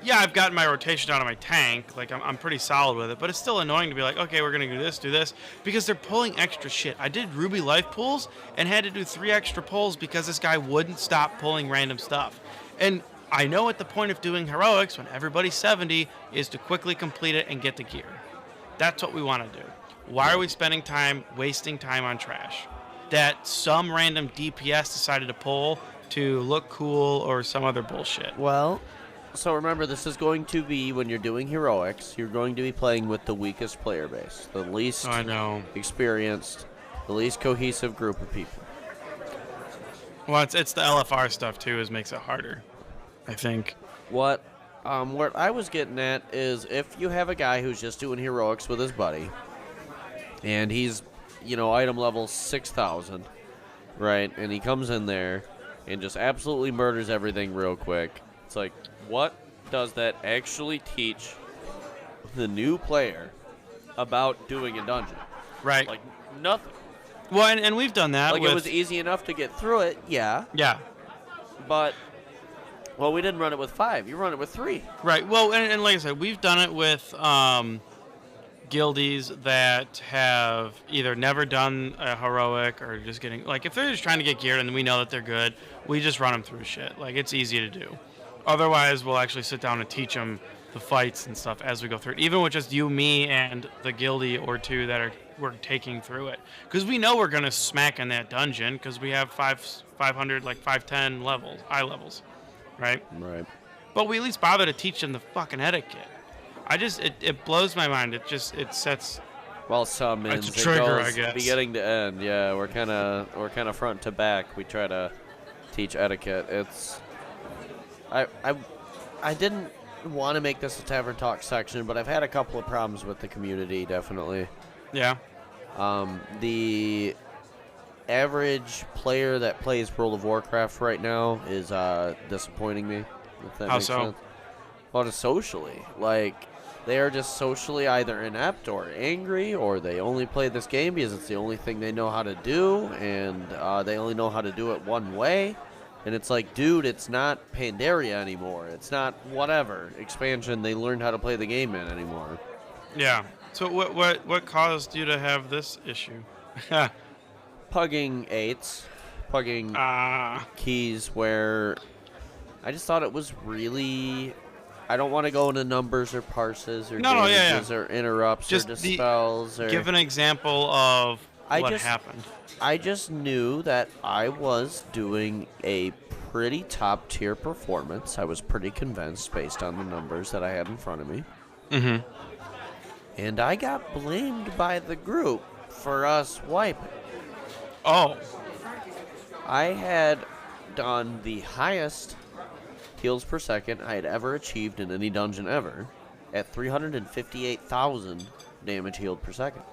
[SPEAKER 2] Yeah, I've gotten my rotation out of my tank. Like, I'm pretty solid with it. But it's still annoying to be like, okay, we're going to do this. Because they're pulling extra shit. I did Ruby life pulls and had to do 3 extra pulls because this guy wouldn't stop pulling random stuff. And I know at the point of doing heroics, when everybody's 70, is to quickly complete it and get the gear. That's what we want to do. Why are we spending time, wasting time on trash? That some random DPS decided to pull to look cool or some other bullshit.
[SPEAKER 1] Well, so remember, this is going to be, when you're doing heroics, you're going to be playing with the weakest player base, the least experienced, the least cohesive group of people.
[SPEAKER 2] Well, it's the LFR stuff too, is makes it harder, I think.
[SPEAKER 1] What I was getting at is, if you have a guy who's just doing heroics with his buddy, and he's, item level 6,000, right, and he comes in there and just absolutely murders everything real quick, it's like, what does that actually teach the new player about doing a dungeon?
[SPEAKER 2] Right.
[SPEAKER 1] Like, nothing.
[SPEAKER 2] Well, and we've done that.
[SPEAKER 1] Like, it was easy enough to get through it, yeah.
[SPEAKER 2] Yeah.
[SPEAKER 1] But, well, we didn't run it with 5. You run it with 3.
[SPEAKER 2] Right. Well, and like I said, we've done it with guildies that have either never done a heroic or just getting, like, if they're just trying to get geared and we know that they're good, we just run them through shit. Like, it's easy to do. Otherwise, we'll actually sit down and teach them the fights and stuff as we go through it, even with just you, me, and the guildie or 2 that we're taking through it. Because we know we're going to smack in that dungeon because we have 500, like 510 levels, eye levels, right?
[SPEAKER 1] Right.
[SPEAKER 2] But we at least bother to teach them the fucking etiquette. It blows my mind. It sets.
[SPEAKER 1] Well, some ends.
[SPEAKER 2] It's a trigger,
[SPEAKER 1] it goes
[SPEAKER 2] I guess.
[SPEAKER 1] Beginning to end, yeah. We're kind of front to back. We try to teach etiquette. It's. I didn't want to make this a Tavern Talk section, but I've had a couple of problems with the community, definitely.
[SPEAKER 2] Yeah.
[SPEAKER 1] The average player that plays World of Warcraft right now is disappointing me. If that
[SPEAKER 2] How
[SPEAKER 1] makes
[SPEAKER 2] so?
[SPEAKER 1] sense. Well, just socially, like, they are just socially either inept or angry, or they only play this game because it's the only thing they know how to do, and they only know how to do it one way. And it's like, dude, it's not Pandaria anymore. It's not whatever expansion they learned how to play the game in anymore.
[SPEAKER 2] Yeah. So what caused you to have this issue?
[SPEAKER 1] Pugging 8s, pugging keys where I just thought it was really... I don't want to go into numbers or parses or damages or interrupts
[SPEAKER 2] just
[SPEAKER 1] or dispels.
[SPEAKER 2] Give an example of what happened.
[SPEAKER 1] I just knew that I was doing a pretty top-tier performance. I was pretty convinced based on the numbers that I had in front of me.
[SPEAKER 2] Mm-hmm.
[SPEAKER 1] And I got blamed by the group for us wiping.
[SPEAKER 2] Oh.
[SPEAKER 1] I had done the highest heals per second I had ever achieved in any dungeon ever, at 358,000 damage healed per second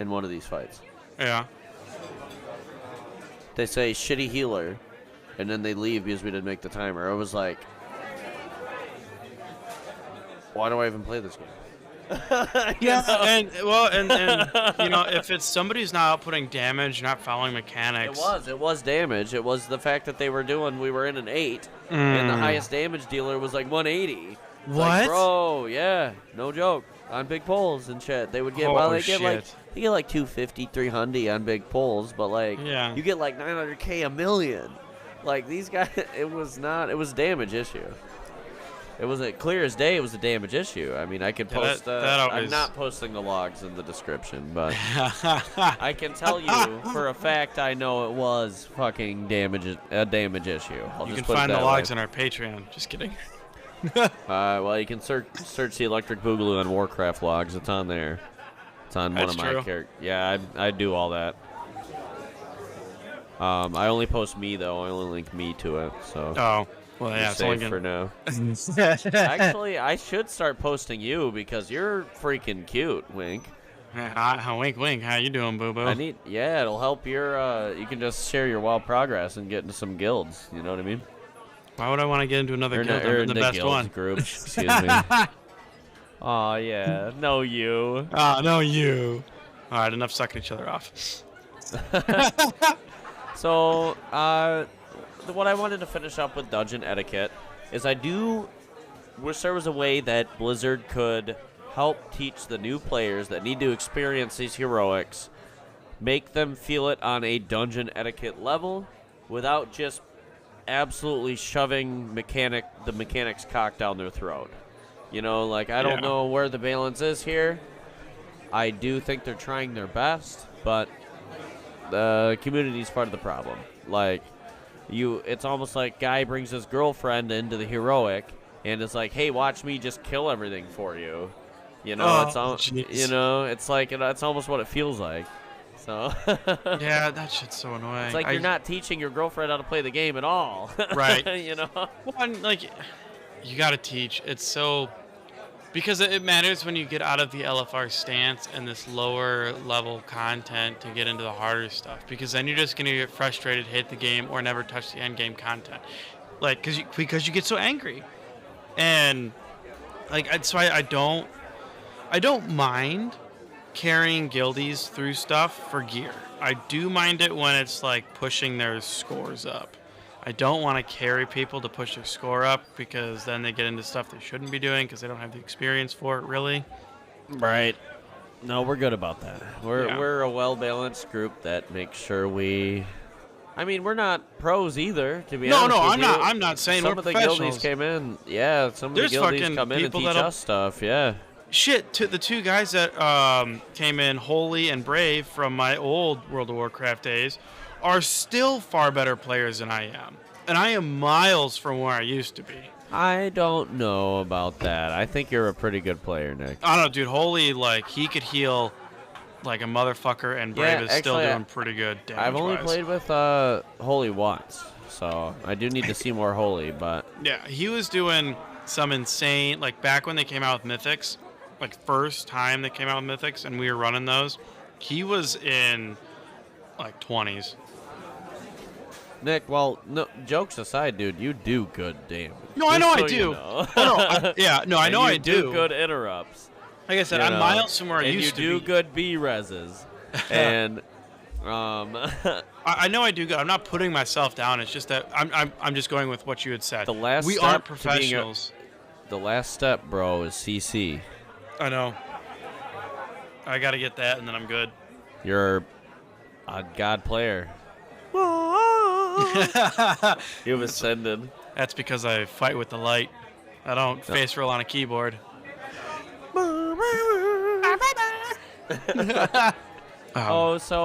[SPEAKER 1] in one of these fights.
[SPEAKER 2] Yeah.
[SPEAKER 1] They say shitty healer, and then they leave because we didn't make the timer. I was like, why do I even play this game?
[SPEAKER 2] And you know, if it's somebody who's not outputting damage, not following mechanics.
[SPEAKER 1] It was damage. It was the fact that we were in an 8, and the highest damage dealer was like 180.
[SPEAKER 2] What?
[SPEAKER 1] Like, bro, yeah, no joke. On big pulls and shit, they would get they get like 250, 300 on big pulls, but like you get like 900k a million. Like these guys, it was damage issue. It was clear as day. It was a damage issue. I mean, I could post. I'm not posting the logs in the description, but I can tell you for a fact I know it was fucking a damage issue.
[SPEAKER 2] You can find the logs on our Patreon. Just kidding.
[SPEAKER 1] Well, you can search the Electric Boogaloo on Warcraft logs. It's on there. It's on one of my characters. Yeah, I do all that. I only post me though. I only link me to it. So.
[SPEAKER 2] Oh. Well, yeah, it's
[SPEAKER 1] safe for now. Actually, I should start posting you because you're freaking cute, Wink.
[SPEAKER 2] Wink, wink. How you doing, boo boo?
[SPEAKER 1] It'll help your. You can just share your WoW progress and get into some guilds. You know what I mean?
[SPEAKER 2] Why would I want to get into another guild? I'm in the best one.
[SPEAKER 1] Group. Excuse me. Oh yeah, no you.
[SPEAKER 2] No you. All right, enough sucking each other off.
[SPEAKER 1] So, what I wanted to finish up with dungeon etiquette is I wish there was a way that Blizzard could help teach the new players that need to experience these heroics, make them feel it on a dungeon etiquette level without just absolutely shoving the mechanics cock down their throat. You know, like, I don't know where the balance is here. I do think they're trying their best, but the community is part of the problem. Like, it's almost like guy brings his girlfriend into the heroic and it's like, hey, watch me just kill everything for you. You know, it's like it's almost what it feels like. So
[SPEAKER 2] yeah, that shit's so annoying.
[SPEAKER 1] It's like you're not teaching your girlfriend how to play the game at all.
[SPEAKER 2] Right.
[SPEAKER 1] You know?
[SPEAKER 2] Well, like, you got to teach. It's so... Because it matters when you get out of the LFR stance and this lower level content to get into the harder stuff. Because then you're just going to get frustrated, hate the game, or never touch the end game content. Like, because you get so angry. And, like, so I don't mind carrying guildies through stuff for gear. I do mind it when it's, like, pushing their scores up. I don't want to carry people to push their score up because then they get into stuff they shouldn't be doing because they don't have the experience for it, really.
[SPEAKER 1] Right. No, we're good about that. We're a well-balanced group that makes sure I mean, we're not pros either, to be honest.
[SPEAKER 2] No, I'm not saying we're professionals.
[SPEAKER 1] Some of the guildies came in. Yeah, some of the guildies come in and teach us stuff, yeah.
[SPEAKER 2] Shit, the two guys that came in, Holy and Brave, from my old World of Warcraft days, are still far better players than I am. And I am miles from where I used to be.
[SPEAKER 1] I don't know about that. I think you're a pretty good player, Nick.
[SPEAKER 2] I don't know, dude. Holy, like, he could heal like a motherfucker, and Brave is still doing pretty good damage-wise.
[SPEAKER 1] I've only played with Holy once, so I do need to see more Holy, but...
[SPEAKER 2] Yeah, he was doing some insane... Like, back when they came out with Mythics, like, first time they came out with Mythics, and we were running those, he was in, like, 20s.
[SPEAKER 1] Nick, well, no, jokes aside, dude, you do good damage.
[SPEAKER 2] No, I know I do. You know. I know I do.
[SPEAKER 1] You do good interrupts.
[SPEAKER 2] Like I said, I'm miles from where I used to be.
[SPEAKER 1] And you do good B-reses. And,
[SPEAKER 2] I know I do good. I'm not putting myself down. It's just that I'm just going with what you had said.
[SPEAKER 1] We
[SPEAKER 2] aren't professionals.
[SPEAKER 1] The last step, bro, is CC.
[SPEAKER 2] I know. I got to get that, and then I'm good.
[SPEAKER 1] You're a god player. You've ascended.
[SPEAKER 2] That's because I fight with the light. I don't face roll on a keyboard.
[SPEAKER 1] So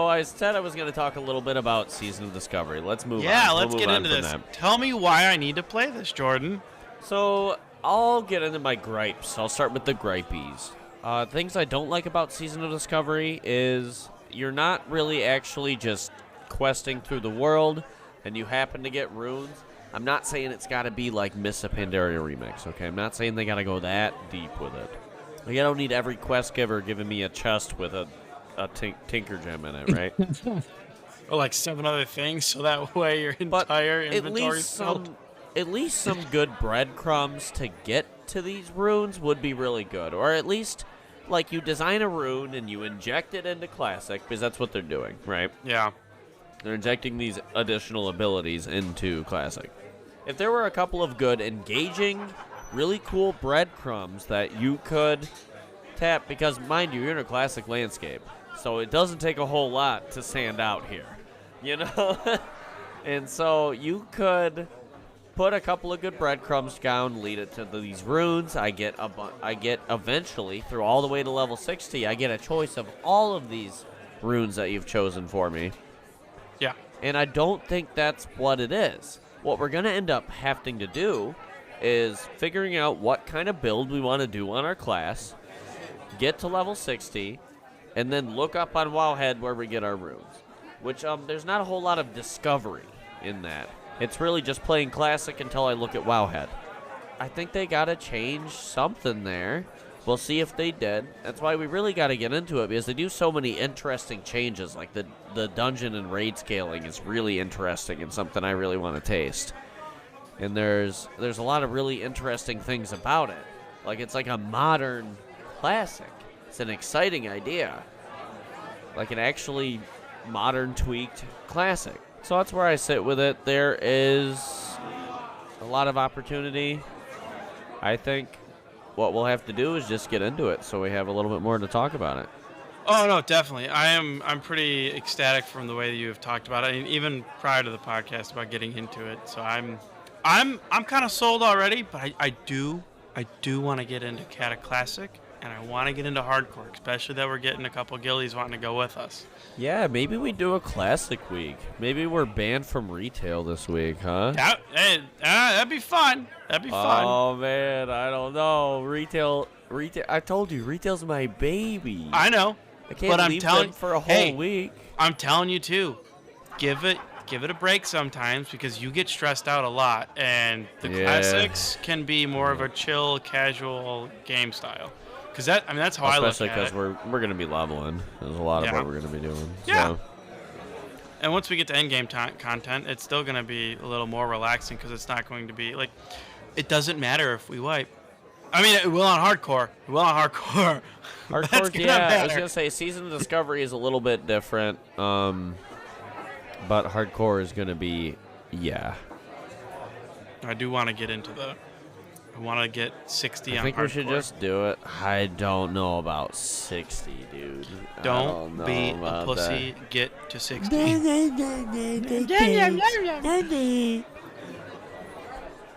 [SPEAKER 1] I said I was going to talk a little bit about Season of Discovery. Let's move on.
[SPEAKER 2] Yeah, let's get into this. Tell me why I need to play this, Jordan.
[SPEAKER 1] So I'll get into my gripes. I'll start with the gripeys. Things I don't like about Season of Discovery is you're not really actually just questing through the world and you happen to get runes. I'm not saying it's got to be like Miss a Pandaria remix, okay? I'm not saying they got to go that deep with it. Like, I don't need every quest giver giving me a chest with a Tinker Gem in it, right?
[SPEAKER 2] Or like 7 other things, so that way your entire inventory is filled.
[SPEAKER 1] At least some good breadcrumbs to get to these runes would be really good. Or at least, like, you design a rune and you inject it into Classic, because that's what they're doing, right?
[SPEAKER 2] Yeah.
[SPEAKER 1] They're injecting these additional abilities into Classic. If there were a couple of good, engaging, really cool breadcrumbs that you could tap, because, mind you, you're in a Classic landscape, so it doesn't take a whole lot to stand out here, you know? And so you could put a couple of good breadcrumbs down, lead it to these runes. I get eventually, through all the way to level 60, I get a choice of all of these runes that you've chosen for me.
[SPEAKER 2] Yeah.
[SPEAKER 1] And I don't think that's what it is. What we're going to end up having to do is figuring out what kind of build we want to do on our class, get to level 60, and then look up on Wowhead where we get our runes. Which, there's not a whole lot of discovery in that. It's really just playing Classic until I look at Wowhead. I think they got to change something there. We'll see if they did. That's why we really got to get into it, because they do so many interesting changes. Like the dungeon and raid scaling is really interesting and something I really want to taste. And there's a lot of really interesting things about it. Like, it's like a modern Classic. It's an exciting idea. Like an actually modern tweaked Classic. So that's where I sit with it. There is a lot of opportunity. I think what we'll have to do is just get into it so we have a little bit more to talk about it.
[SPEAKER 2] Oh no, definitely. I'm pretty ecstatic from the way that you have talked about it, and even prior to the podcast about getting into it. So I'm kind of sold already, but I do want to get into Cata Classic, and I want to get into Hardcore, especially that we're getting a couple guildies wanting to go with us.
[SPEAKER 1] Yeah, maybe we do a Classic week. Maybe we're banned from retail this week, huh?
[SPEAKER 2] That'd be fun. That'd be fun.
[SPEAKER 1] Oh, man, I don't know. Retail. I told you, retail's my baby.
[SPEAKER 2] I know.
[SPEAKER 1] I can't leave them for a whole week.
[SPEAKER 2] I'm telling you, too. Give it a break sometimes, because you get stressed out a lot, and the Classics can be more of a chill, casual game style. Because that's how I look at it.
[SPEAKER 1] Especially because we're going to be leveling. There's a lot of what we're going to be doing.
[SPEAKER 2] Yeah.
[SPEAKER 1] So.
[SPEAKER 2] And once we get to endgame content, it's still going to be a little more relaxing, because it's not going to be like, it doesn't matter if we wipe. I mean, it will on hardcore.
[SPEAKER 1] Hardcore, yeah. I was going to say, Season of Discovery is a little bit different. But hardcore is going to be, yeah.
[SPEAKER 2] I do want to get into I want to get 60 on hardcore.
[SPEAKER 1] I think we should just do it. I don't know about 60, dude.
[SPEAKER 2] Don't be a pussy. That. Get to 60.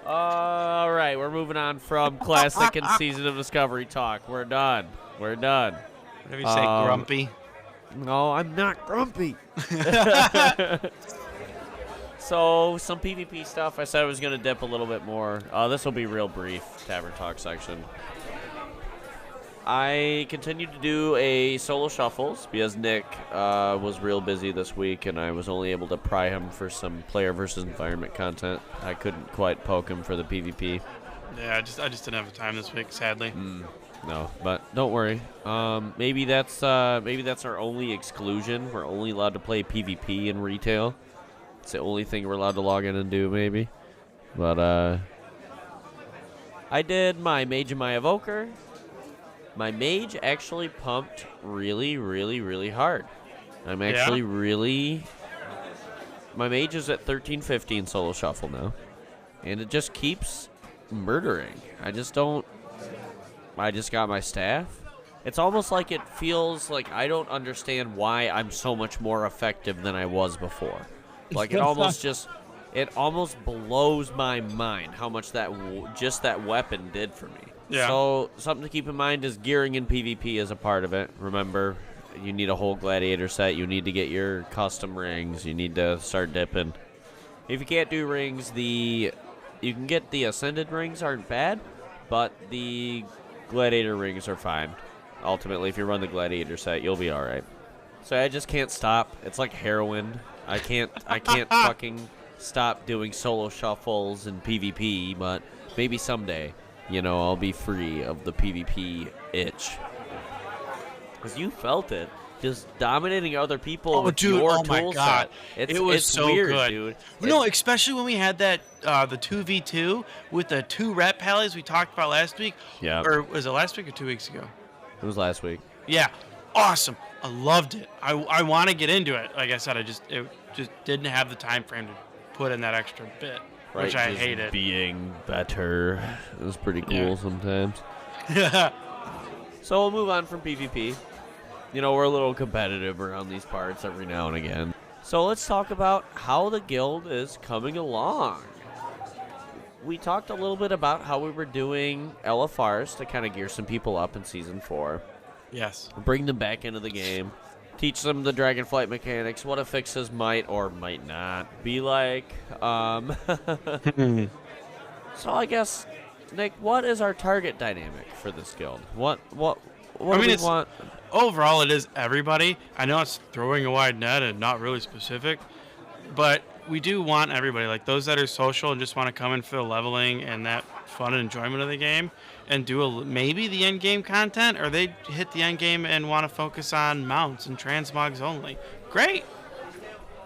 [SPEAKER 1] All right, we're moving on from Classic and Season of Discovery talk. We're done.
[SPEAKER 2] Whatever you say, grumpy.
[SPEAKER 1] No, I'm not grumpy. So, some PvP stuff. I said I was going to dip a little bit more. This will be real brief, Tavern Talk section. I continued to do a solo shuffles because Nick was real busy this week, and I was only able to pry him for some player versus environment content. I couldn't quite poke him for the PvP.
[SPEAKER 2] Yeah, I just didn't have the time this week, sadly.
[SPEAKER 1] No, but don't worry. Maybe that's our only exclusion. We're only allowed to play PvP in retail. It's the only thing we're allowed to log in and do, maybe. But, I did my Mage and my Evoker. My Mage actually pumped really, really, really hard. I'm actually My Mage is at 13-15 solo shuffle now. And it just keeps murdering. I just got my staff. It's almost like it feels like I don't understand why I'm so much more effective than I was before. Like, it almost blows my mind how much just that weapon did for me.
[SPEAKER 2] Yeah.
[SPEAKER 1] So, something to keep in mind is gearing in PvP is a part of it. Remember, you need a whole gladiator set. You need to get your custom rings. You need to start dipping. If you can't do rings, you can get the ascended rings aren't bad, but the gladiator rings are fine. Ultimately, if you run the gladiator set, you'll be all right. So I just can't stop. It's like heroin. I can't fucking stop doing solo shuffles and PvP, but maybe someday, I'll be free of the PvP itch. Because you felt it. Just dominating other people with
[SPEAKER 2] dude,
[SPEAKER 1] your
[SPEAKER 2] my
[SPEAKER 1] tool
[SPEAKER 2] God.
[SPEAKER 1] set.
[SPEAKER 2] It was
[SPEAKER 1] it's
[SPEAKER 2] so
[SPEAKER 1] weird,
[SPEAKER 2] good.
[SPEAKER 1] Dude.
[SPEAKER 2] No, especially when we had that the 2v2 with the 2 rep pallies we talked about last week.
[SPEAKER 1] Yeah.
[SPEAKER 2] Or was it last week or 2 weeks ago?
[SPEAKER 1] It was last week.
[SPEAKER 2] Yeah. Awesome. I loved it. I want to get into it. Like I said, it just didn't have the time frame to put in that extra bit,
[SPEAKER 1] Right,
[SPEAKER 2] which I
[SPEAKER 1] just
[SPEAKER 2] hated.
[SPEAKER 1] Being better. It was pretty cool sometimes.
[SPEAKER 2] Yeah.
[SPEAKER 1] So we'll move on from PvP. We're a little competitive around these parts every now and again. So let's talk about how the guild is coming along. We talked a little bit about how we were doing LFRs to kind of gear some people up in Season 4.
[SPEAKER 2] Yes.
[SPEAKER 1] Bring them back into the game. Teach them the dragonflight mechanics, what affixes might or might not be like. So I guess, Nick, what is our target dynamic for this guild? What do we want?
[SPEAKER 2] Overall, it is everybody. I know it's throwing a wide net and not really specific, but we do want everybody, like those that are social and just want to come in for the leveling and that fun and enjoyment of the game, and do maybe the end game content, or they hit the end game and want to focus on mounts and transmogs only. Great.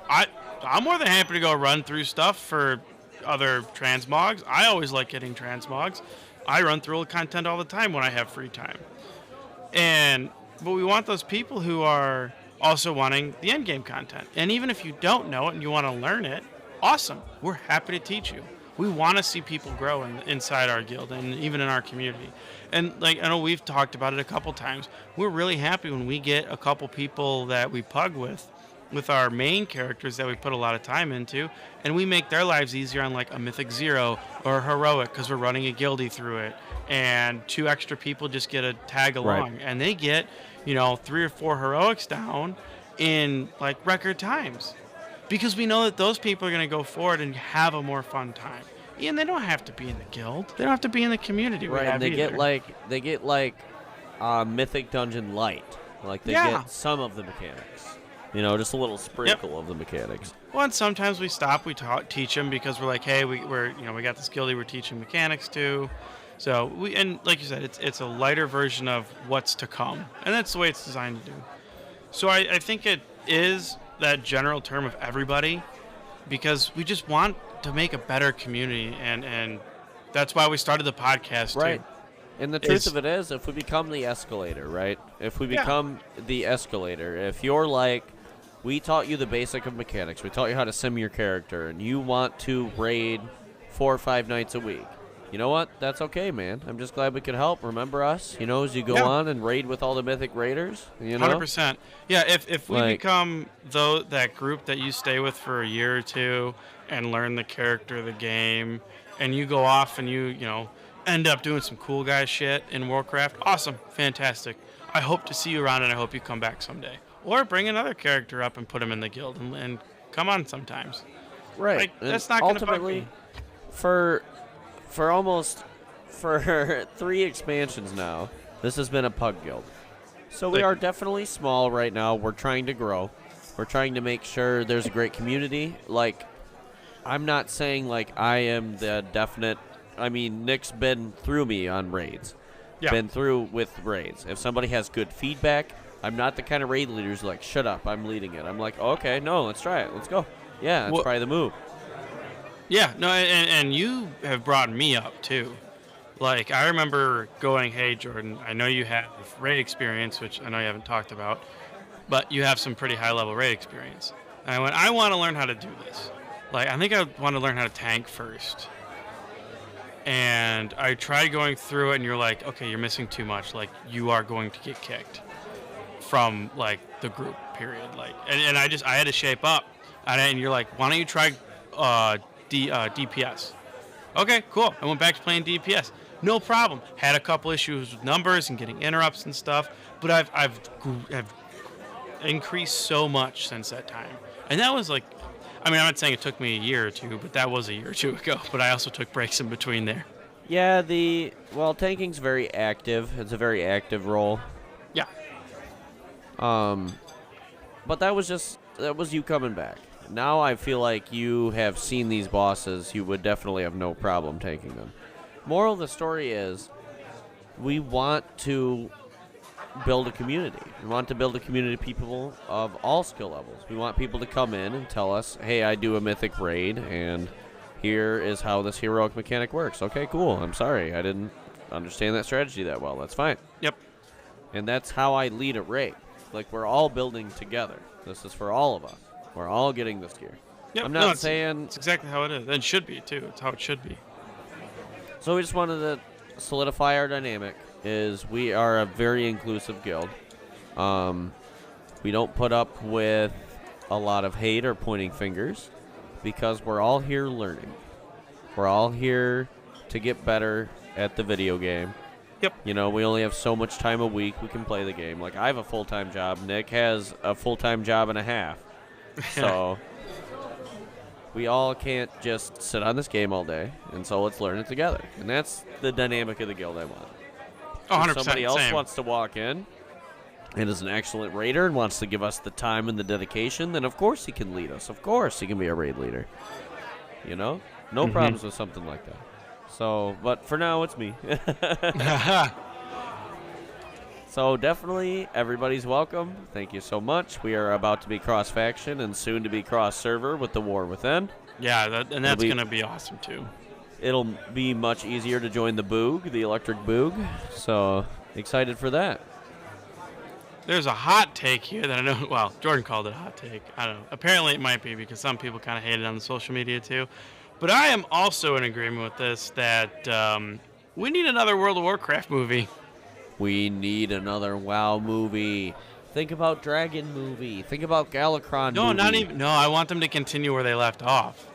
[SPEAKER 2] I'm more than happy to go run through stuff for other transmogs. I always like getting transmogs. I run through content all the time when I have free time. But we want those people who are also wanting the end game content. And even if you don't know it and you want to learn it, awesome. We're happy to teach you. We want to see people grow inside our guild and even in our community. And like I know we've talked about it a couple times. We're really happy when we get a couple people that we pug with our main characters that we put a lot of time into, and we make their lives easier on like a Mythic 0 or a Heroic because we're running a guildie through it. And 2 extra people just get a tag along,
[SPEAKER 1] Right.
[SPEAKER 2] and they get 3 or 4 Heroics down in like record times, because we know that those people are going to go forward and have a more fun time. And they don't have to be in the guild. They don't have to be in the community.
[SPEAKER 1] Right, and they get like Mythic Dungeon Light. Like they get some of the mechanics. Just a little sprinkle of the mechanics.
[SPEAKER 2] Well, and sometimes we stop, we teach them because we're like, hey, we got this guildie we're teaching mechanics to. So and like you said, it's a lighter version of what's to come, and that's the way it's designed to do. So I think it is that general term of everybody, because we just want to make a better community, and that's why we started the podcast
[SPEAKER 1] Right.
[SPEAKER 2] too.
[SPEAKER 1] And the truth of it is, if we become the escalator, right? If we become the escalator, if you're like, we taught you the basic of mechanics, we taught you how to sim your character, and you want to raid 4 or 5 nights a week, you know what? That's okay, man. I'm just glad we could help. Remember us, as you go on and raid with all the mythic raiders,
[SPEAKER 2] 100%. Yeah, if we become that group that you stay with for a year or two and learn the character of the game, and you go off and you end up doing some cool guy shit in Warcraft, awesome, fantastic. I hope to see you around, and I hope you come back someday. Or bring another character up and put him in the guild and come on sometimes.
[SPEAKER 1] Right.
[SPEAKER 2] Like, that's not going to bug me.
[SPEAKER 1] For 3 expansions now, this has been a pug guild. So we are definitely small right now. We're trying to grow. We're trying to make sure there's a great community. Like, I'm not saying like I am the definite. I mean, Nick's been through me on raids.
[SPEAKER 2] Yeah.
[SPEAKER 1] Been through with raids. If somebody has good feedback, I'm not the kind of raid leader who's like, shut up, I'm leading it. I'm like, oh, okay, no, let's try it. Let's go. Yeah, that's probably the move.
[SPEAKER 2] Yeah, no, and you have brought me up, too. Like, I remember going, hey, Jordan, I know you have raid experience, which I know you haven't talked about, but you have some pretty high-level raid experience. And I went, I want to learn how to do this. Like, I think I want to learn how to tank first. And I tried going through it, and you're like, okay, you're missing too much. Like, you are going to get kicked from, like, the group, period. Like, and I had to shape up. And you're like, why don't you try DPS? Okay, cool. I went back to playing DPS. No problem. Had a couple issues with numbers and getting interrupts and stuff, but I've increased so much since that time. And that was like, I mean, I'm not saying it took me a year or two, but that was a year or two ago. But I also took breaks in between there.
[SPEAKER 1] Yeah, tanking's very active. It's a very active role.
[SPEAKER 2] Yeah.
[SPEAKER 1] But that was you coming back. Now I feel like you have seen these bosses. You would definitely have no problem taking them. Moral of the story is, we want to build a community. We want to build a community of people of all skill levels. We want people to come in and tell us, hey, I do a mythic raid, and here is how this heroic mechanic works. Okay, cool. I'm sorry. I didn't understand that strategy that well. That's fine.
[SPEAKER 2] Yep.
[SPEAKER 1] And that's how I lead a raid. Like, we're all building together. This is for all of us. We're all getting this gear.
[SPEAKER 2] Yep.
[SPEAKER 1] I'm not
[SPEAKER 2] it's
[SPEAKER 1] saying...
[SPEAKER 2] It's exactly how it is. And it should be, too. It's how it should be.
[SPEAKER 1] So we just wanted to solidify our dynamic. Is we are a very inclusive guild. We don't put up with a lot of hate or pointing fingers because we're all here learning. We're all here to get better at the video game.
[SPEAKER 2] Yep.
[SPEAKER 1] You know, we only have so much time a week we can play the game. Like, I have a full-time job. Nick has a full-time job and a half. So we all can't just sit on this game all day, and so let's learn it together. And that's the dynamic of the guild I want.
[SPEAKER 2] Oh, 100%.
[SPEAKER 1] If somebody else
[SPEAKER 2] same.
[SPEAKER 1] wants to walk in and is an excellent raider and wants to give us the time and the dedication, then of course he can lead us. Of course he can be a raid leader. You know? No problems with something like that. So, but for now, it's me. So definitely, everybody's welcome. Thank you so much. We are about to be cross-faction and soon to be cross-server with the War Within.
[SPEAKER 2] Yeah, and that's going to be awesome, too.
[SPEAKER 1] It'll be much easier to join the Boog, the electric Boog. So, excited for that.
[SPEAKER 2] There's a hot take here that I know, well, Jordan called it a hot take. I don't know. Apparently it might be because some people kind of hate it on the social media, too. But I am also in agreement with this that we need another World of Warcraft movie.
[SPEAKER 1] We need another WoW movie. Think about Dragon movie. Think about Galakron movie.
[SPEAKER 2] No, not even. No, I want them to continue where they left off.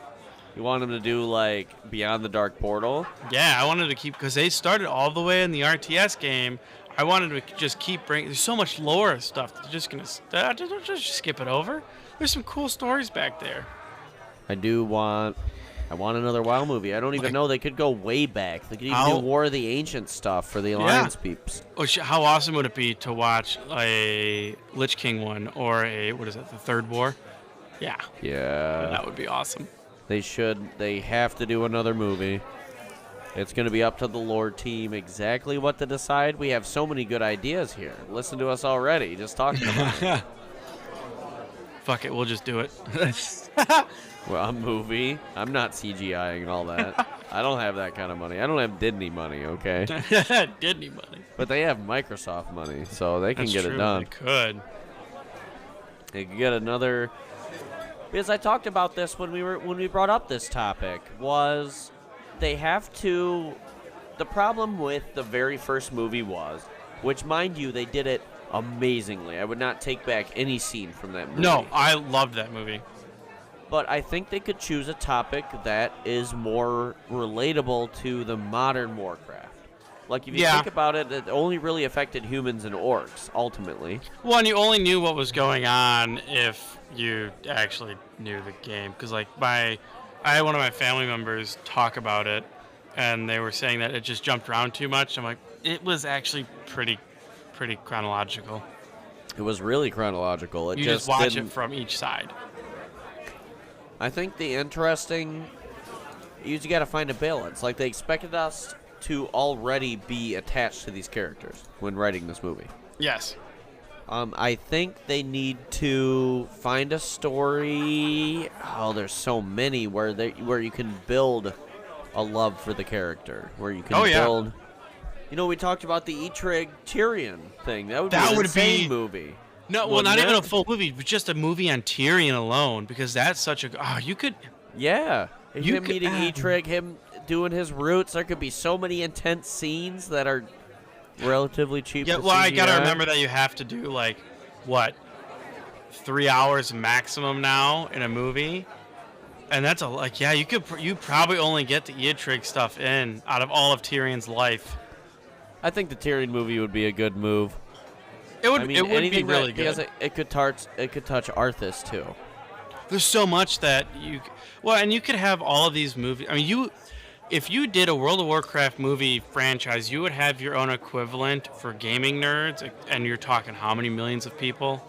[SPEAKER 1] You want them to do, like, Beyond the Dark Portal?
[SPEAKER 2] Yeah, I wanted to keep, because they started all the way in the RTS game. I wanted to just keep bringing, there's so much lore stuff that they're just going to just skip it over. There's some cool stories back there.
[SPEAKER 1] I want another WoW movie. I don't even know. They could go way back. They could even do War of the Ancients stuff for the Alliance peeps.
[SPEAKER 2] How awesome would it be to watch a Lich King one or a, what is it, the Third War? Yeah.
[SPEAKER 1] Yeah.
[SPEAKER 2] That would be awesome.
[SPEAKER 1] They have to do another movie. It's going to be up to the lore team exactly what to decide. We have so many good ideas here. Listen to us already, just talking about it.
[SPEAKER 2] Fuck it, we'll just do it.
[SPEAKER 1] Well, a movie. I'm not CGIing all that. I don't have that kind of money. I don't have Disney money, okay?
[SPEAKER 2] Disney money.
[SPEAKER 1] But they have Microsoft money, so they can get
[SPEAKER 2] true,
[SPEAKER 1] it done.
[SPEAKER 2] They could.
[SPEAKER 1] They could get another... Because I talked about this when we brought up this topic, was they have to... The problem with the very first movie was, which, mind you, they did it amazingly. I would not take back any scene from that movie.
[SPEAKER 2] No, I loved that movie.
[SPEAKER 1] But I think they could choose a topic that is more relatable to the modern Warcraft. Like, if you think about it, it only really affected humans and orcs, ultimately.
[SPEAKER 2] Well, and you only knew what was going on if you actually knew the game. Because, like, I had one of my family members talk about it, and they were saying that it just jumped around too much. I'm like, it was actually pretty chronological.
[SPEAKER 1] It was really chronological.
[SPEAKER 2] You just watch it from each side.
[SPEAKER 1] I think the interesting... You got to find a balance. Like, they expected us to already be attached to these characters when writing this movie.
[SPEAKER 2] Yes.
[SPEAKER 1] I think they need to find a story... Oh, there's so many where you can build a love for the character. Where you can build... You know, we talked about the Eitrig Tyrion thing. That would be an insane movie.
[SPEAKER 2] No, well, not even a full movie, but just a movie on Tyrion alone, because that's such a... Oh, you could...
[SPEAKER 1] Yeah. Him meeting Eitrig, him doing his roots. There could be so many intense scenes that are relatively cheap.
[SPEAKER 2] Yeah, well, I gotta remember that you have to do, like, what, 3 hours maximum now in a movie? And that's you probably only get the Eitrig stuff in out of all of Tyrion's life.
[SPEAKER 1] I think the Tyrion movie would be a good move.
[SPEAKER 2] It would be really good.
[SPEAKER 1] Because it could touch Arthas, too.
[SPEAKER 2] There's so much that you... Well, and you could have all of these movies... I mean, if you did a World of Warcraft movie franchise, you would have your own equivalent for gaming nerds, and you're talking how many millions of people?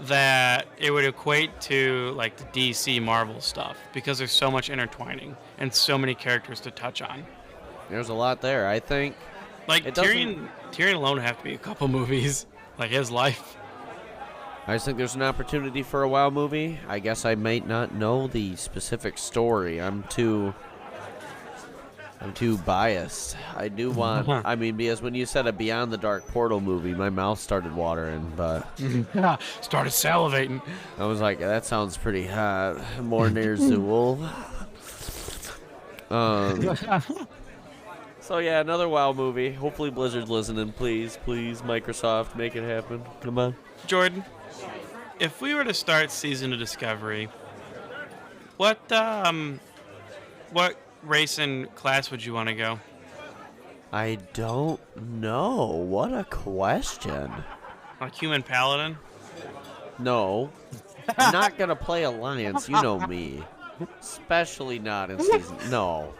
[SPEAKER 2] that it would equate to like the DC Marvel stuff because there's so much intertwining and so many characters to touch on.
[SPEAKER 1] There's a lot there. I think
[SPEAKER 2] Like
[SPEAKER 1] it
[SPEAKER 2] Tyrion alone would have to be a couple movies, like his life.
[SPEAKER 1] I just think there's an opportunity for a WoW movie. I guess I might not know the specific story. I'm too biased. I do want. I mean, because when you said a Beyond the Dark Portal movie, my mouth started watering. But
[SPEAKER 2] Started salivating.
[SPEAKER 1] I was like, that sounds pretty hot. More near Zool. So yeah, another WoW movie. Hopefully Blizzard's listening. Please, Microsoft, make it happen. Come on.
[SPEAKER 2] Jordan, if we were to start Season of Discovery, what race and class would you want to go?
[SPEAKER 1] I don't know. What a question.
[SPEAKER 2] Like human paladin?
[SPEAKER 1] No. I'm not going to play Alliance. You know me. Especially not in season. No.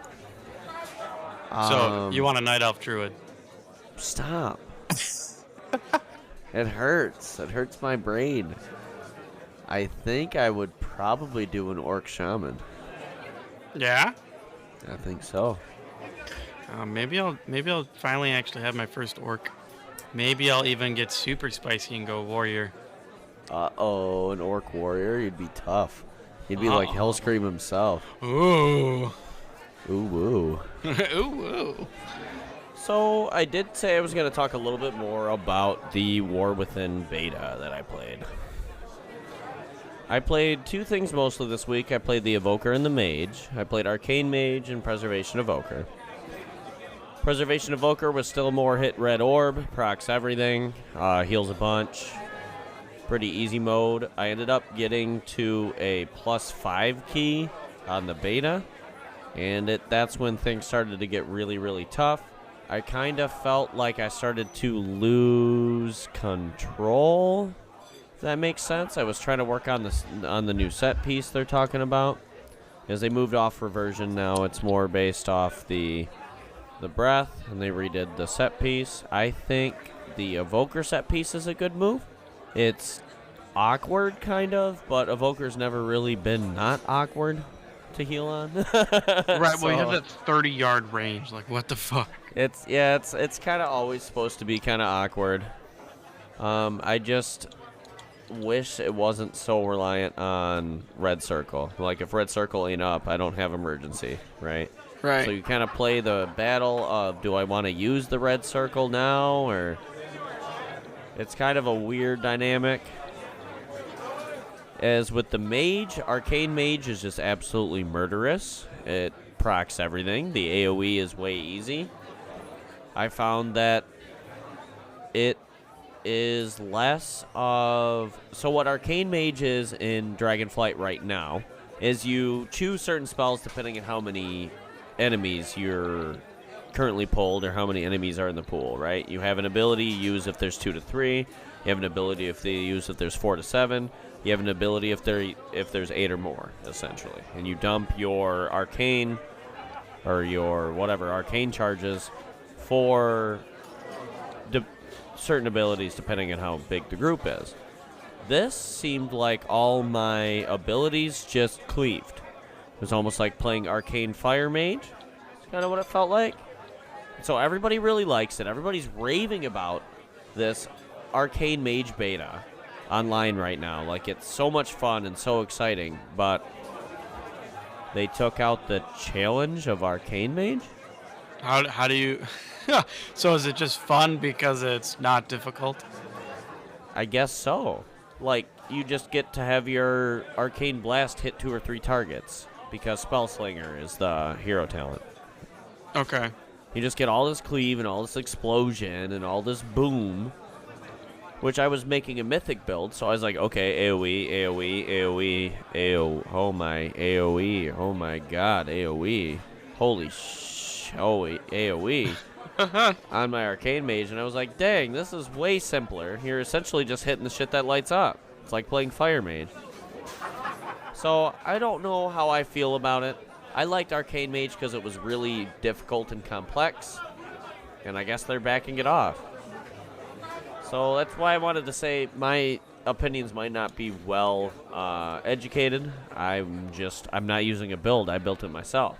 [SPEAKER 2] So, you want a night elf druid?
[SPEAKER 1] Stop. It hurts. It hurts my brain. I think I would probably do an orc shaman.
[SPEAKER 2] Yeah?
[SPEAKER 1] I think so.
[SPEAKER 2] Maybe I'll finally actually have my first orc. Maybe I'll even get super spicy and go warrior.
[SPEAKER 1] Uh-oh, an orc warrior? You'd be tough. You'd be like Hellscream himself.
[SPEAKER 2] Ooh.
[SPEAKER 1] Ooh, woo.
[SPEAKER 2] Ooh.
[SPEAKER 1] So, I did say I was going to talk a little bit more about the War Within beta that I played. I played two things mostly this week. I played the Evoker and the Mage. I played Arcane Mage and Preservation Evoker. Preservation Evoker was still more hit red orb, procs everything, heals a bunch. Pretty easy mode. I ended up getting to a +5 key on the beta, and that's when things started to get really, really tough. I kind of felt like I started to lose control. If that makes sense. I was trying to work on the new set piece they're talking about. As they moved off reversion now, it's more based off the breath, and they redid the set piece. I think the Evoker set piece is a good move. It's awkward, kind of, but Evoker's never really been not awkward to heal on.
[SPEAKER 2] Right, well, you have that 30-yard range. Like, what the fuck?
[SPEAKER 1] It's kind of always supposed to be kind of awkward. I just wish it wasn't so reliant on red circle. Like, if red circle ain't up, I don't have emergency, right?
[SPEAKER 2] Right.
[SPEAKER 1] So you kind of play the battle of, do I want to use the red circle now, or... It's kind of a weird dynamic. As with the Mage, Arcane Mage is just absolutely murderous. It procs everything. The AoE is way easy. I found that it is less of... So what Arcane Mage is in Dragonflight right now is you choose certain spells depending on how many enemies you're currently pulled or how many enemies are in the pool, right? You have an ability you use if there's 2 to 3. You have an ability if there's 4 to 7. You have an ability if there's 8 or more, essentially. And you dump your arcane or your whatever arcane charges for certain abilities depending on how big the group is. This seemed like all my abilities just cleaved. It was almost like playing Arcane Fire Mage. That's kind of what it felt like. So everybody really likes it. Everybody's raving about this Arcane Mage beta online right now. Like, it's so much fun and so exciting, but they took out the challenge of Arcane Mage?
[SPEAKER 2] How do you... So is it just fun because it's not difficult?
[SPEAKER 1] I guess so. Like, you just get to have your Arcane Blast hit 2 or 3 targets because Spellslinger is the hero talent.
[SPEAKER 2] Okay.
[SPEAKER 1] You just get all this cleave and all this explosion and all this boom, which I was making a mythic build, so I was like, okay, AoE, oh my, AoE, oh my god, AoE, holy AoE on my Arcane Mage, and I was like, dang, this is way simpler. You're essentially just hitting the shit that lights up. It's like playing Fire Mage. So I don't know how I feel about it. I liked Arcane Mage because it was really difficult and complex, and I guess they're backing it off. So that's why I wanted to say my opinions might not be well educated. I'm not using a build. I built it myself.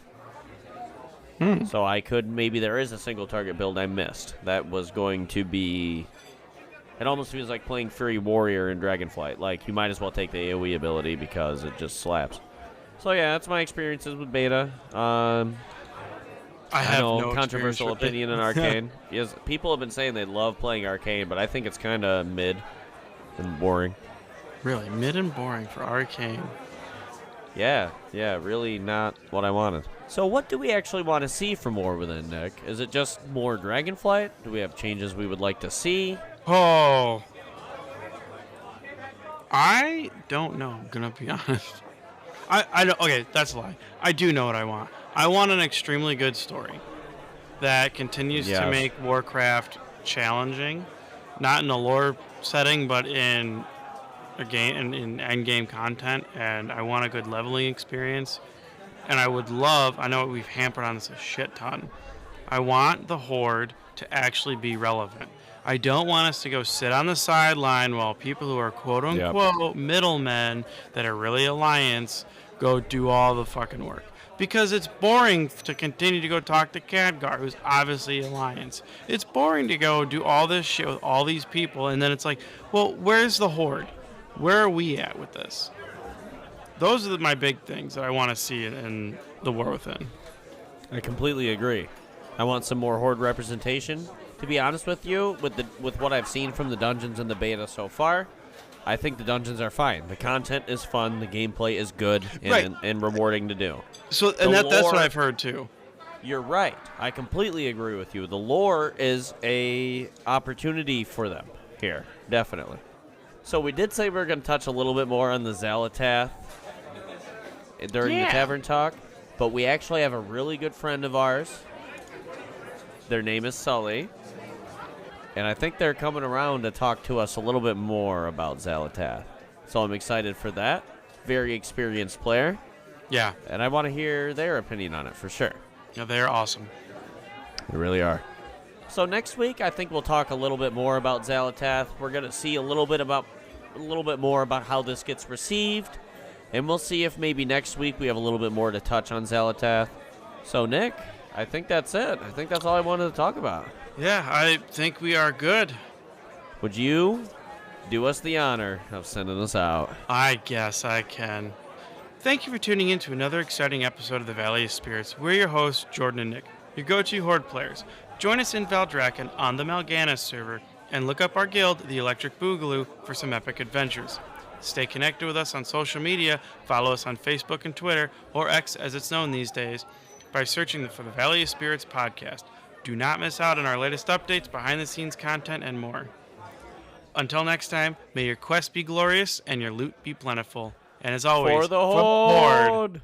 [SPEAKER 1] So maybe there is a single target build I missed. That was going to be, it almost feels like playing Fury Warrior in Dragonflight. Like, you might as well take the AoE ability because it just slaps. So yeah, that's my experiences with beta.
[SPEAKER 2] I have
[SPEAKER 1] no controversial opinion in Arcane. Yes, people have been saying they love playing Arcane, but I think it's kind of mid and boring.
[SPEAKER 2] Really, mid and boring for Arcane.
[SPEAKER 1] Yeah, really not what I wanted. So what do we actually want to see from War Within, Nick? Is it just more Dragonflight? Do we have changes we would like to see?
[SPEAKER 2] Oh, I don't know. I'm gonna be honest. I don't. Okay, that's a lie. I do know what I want. I want an extremely good story that continues to make Warcraft challenging, not in a lore setting, but in a game in end game content. And I want a good leveling experience. And I would love. I know we've hampered on this a shit ton. I want the Horde to actually be relevant. I don't want us to go sit on the sideline while people who are quote-unquote middlemen that are really Alliance go do all the fucking work. Because it's boring to continue to go talk to Khadgar, who's obviously Alliance. It's boring to go do all this shit with all these people, and then it's like, well, where's the Horde? Where are we at with this? Those are my big things that I want to see in the War Within.
[SPEAKER 1] I completely agree. I want some more Horde representation. To be honest with you, with what I've seen from the dungeons and the beta so far, I think the dungeons are fine. The content is fun. The gameplay is good and rewarding to do.
[SPEAKER 2] So, and that's what I've heard too.
[SPEAKER 1] You're right. I completely agree with you. The lore is a opportunity for them here, definitely. So we did say we were going to touch a little bit more on the Xal'atath during the Tavern talk, but we actually have a really good friend of ours. Their name is Sully. And I think they're coming around to talk to us a little bit more about Xal'atath. So I'm excited for that. Very experienced player.
[SPEAKER 2] Yeah.
[SPEAKER 1] And I want to hear their opinion on it for sure.
[SPEAKER 2] Yeah, they're awesome.
[SPEAKER 1] They really are. So next week, I think we'll talk a little bit more about Xal'atath. We're going to see a little bit more about how this gets received. And we'll see if maybe next week we have a little bit more to touch on Xal'atath. So, Nick, I think that's it. I think that's all I wanted to talk about.
[SPEAKER 2] Yeah, I think we are good.
[SPEAKER 1] Would you do us the honor of sending us out?
[SPEAKER 2] I guess I can. Thank you for tuning in to another exciting episode of the Valley of Spirits. We're your hosts, Jordan and Nick, your go-to Horde players. Join us in Val'Drakken on the Mal'Ganis server and look up our guild, the Electric Boogaloo, for some epic adventures. Stay connected with us on social media. Follow us on Facebook and Twitter, or X as it's known these days, by searching for the Valley of Spirits podcast. Do not miss out on our latest updates, behind-the-scenes content, and more. Until next time, may your quest be glorious and your loot be plentiful. And as always,
[SPEAKER 1] for the Horde!